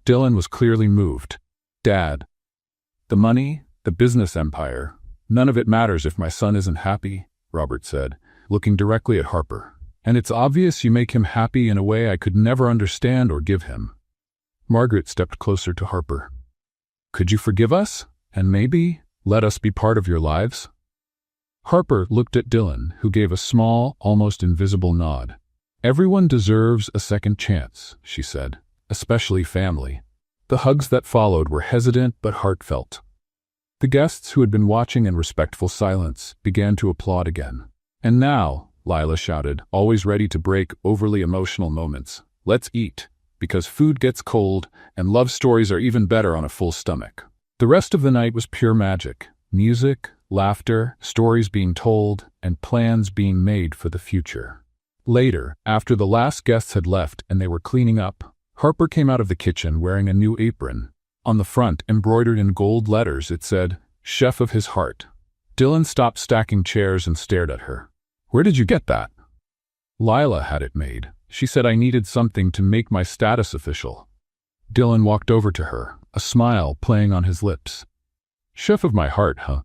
Dylan was clearly moved. "Dad, the money, the business empire, none of it matters if my son isn't happy," Robert said, looking directly at Harper. "And it's obvious you make him happy in a way I could never understand or give him." Margaret stepped closer to Harper. "Could you forgive us, and maybe let us be part of your lives?" Harper looked at Dylan, who gave a small, almost invisible nod. "Everyone deserves a second chance," she said. "Especially family." The hugs that followed were hesitant but heartfelt. The guests, who had been watching in respectful silence, began to applaud again. "And now," Lila shouted, always ready to break overly emotional moments, "let's eat, because food gets cold and love stories are even better on a full stomach." The rest of the night was pure magic. Music, laughter, stories being told, and plans being made for the future. Later, after the last guests had left and they were cleaning up, Harper came out of the kitchen wearing a new apron. On the front, embroidered in gold letters, it said, "Chef of his heart." Dylan stopped stacking chairs and stared at her. "Where did you get that?" "Lila had it made. She said I needed something to make my status official." Dylan walked over to her, a smile playing on his lips. "Chef of my heart, huh?"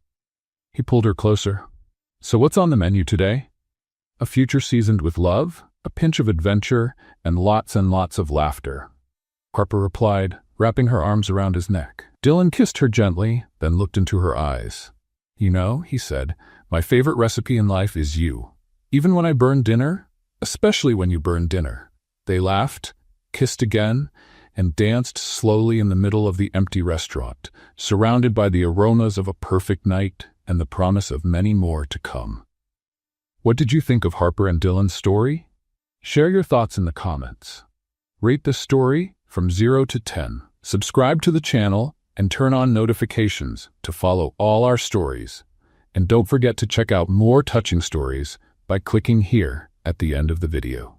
He pulled her closer. "So what's on the menu today?" "A future seasoned with love, a pinch of adventure, and lots of laughter," Harper replied, wrapping her arms around his neck. Dylan kissed her gently, then looked into her eyes. "You know," he said, "my favorite recipe in life is you. Even when I burn dinner, especially when you burn dinner." They laughed, kissed again, and danced slowly in the middle of the empty restaurant, surrounded by the aromas of a perfect night and the promise of many more to come. What did you think of Harper and Dylan's story? Share your thoughts in the comments. Rate this story from 0 to 10. Subscribe to the channel and turn on notifications to follow all our stories. And don't forget to check out more touching stories by clicking here at the end of the video.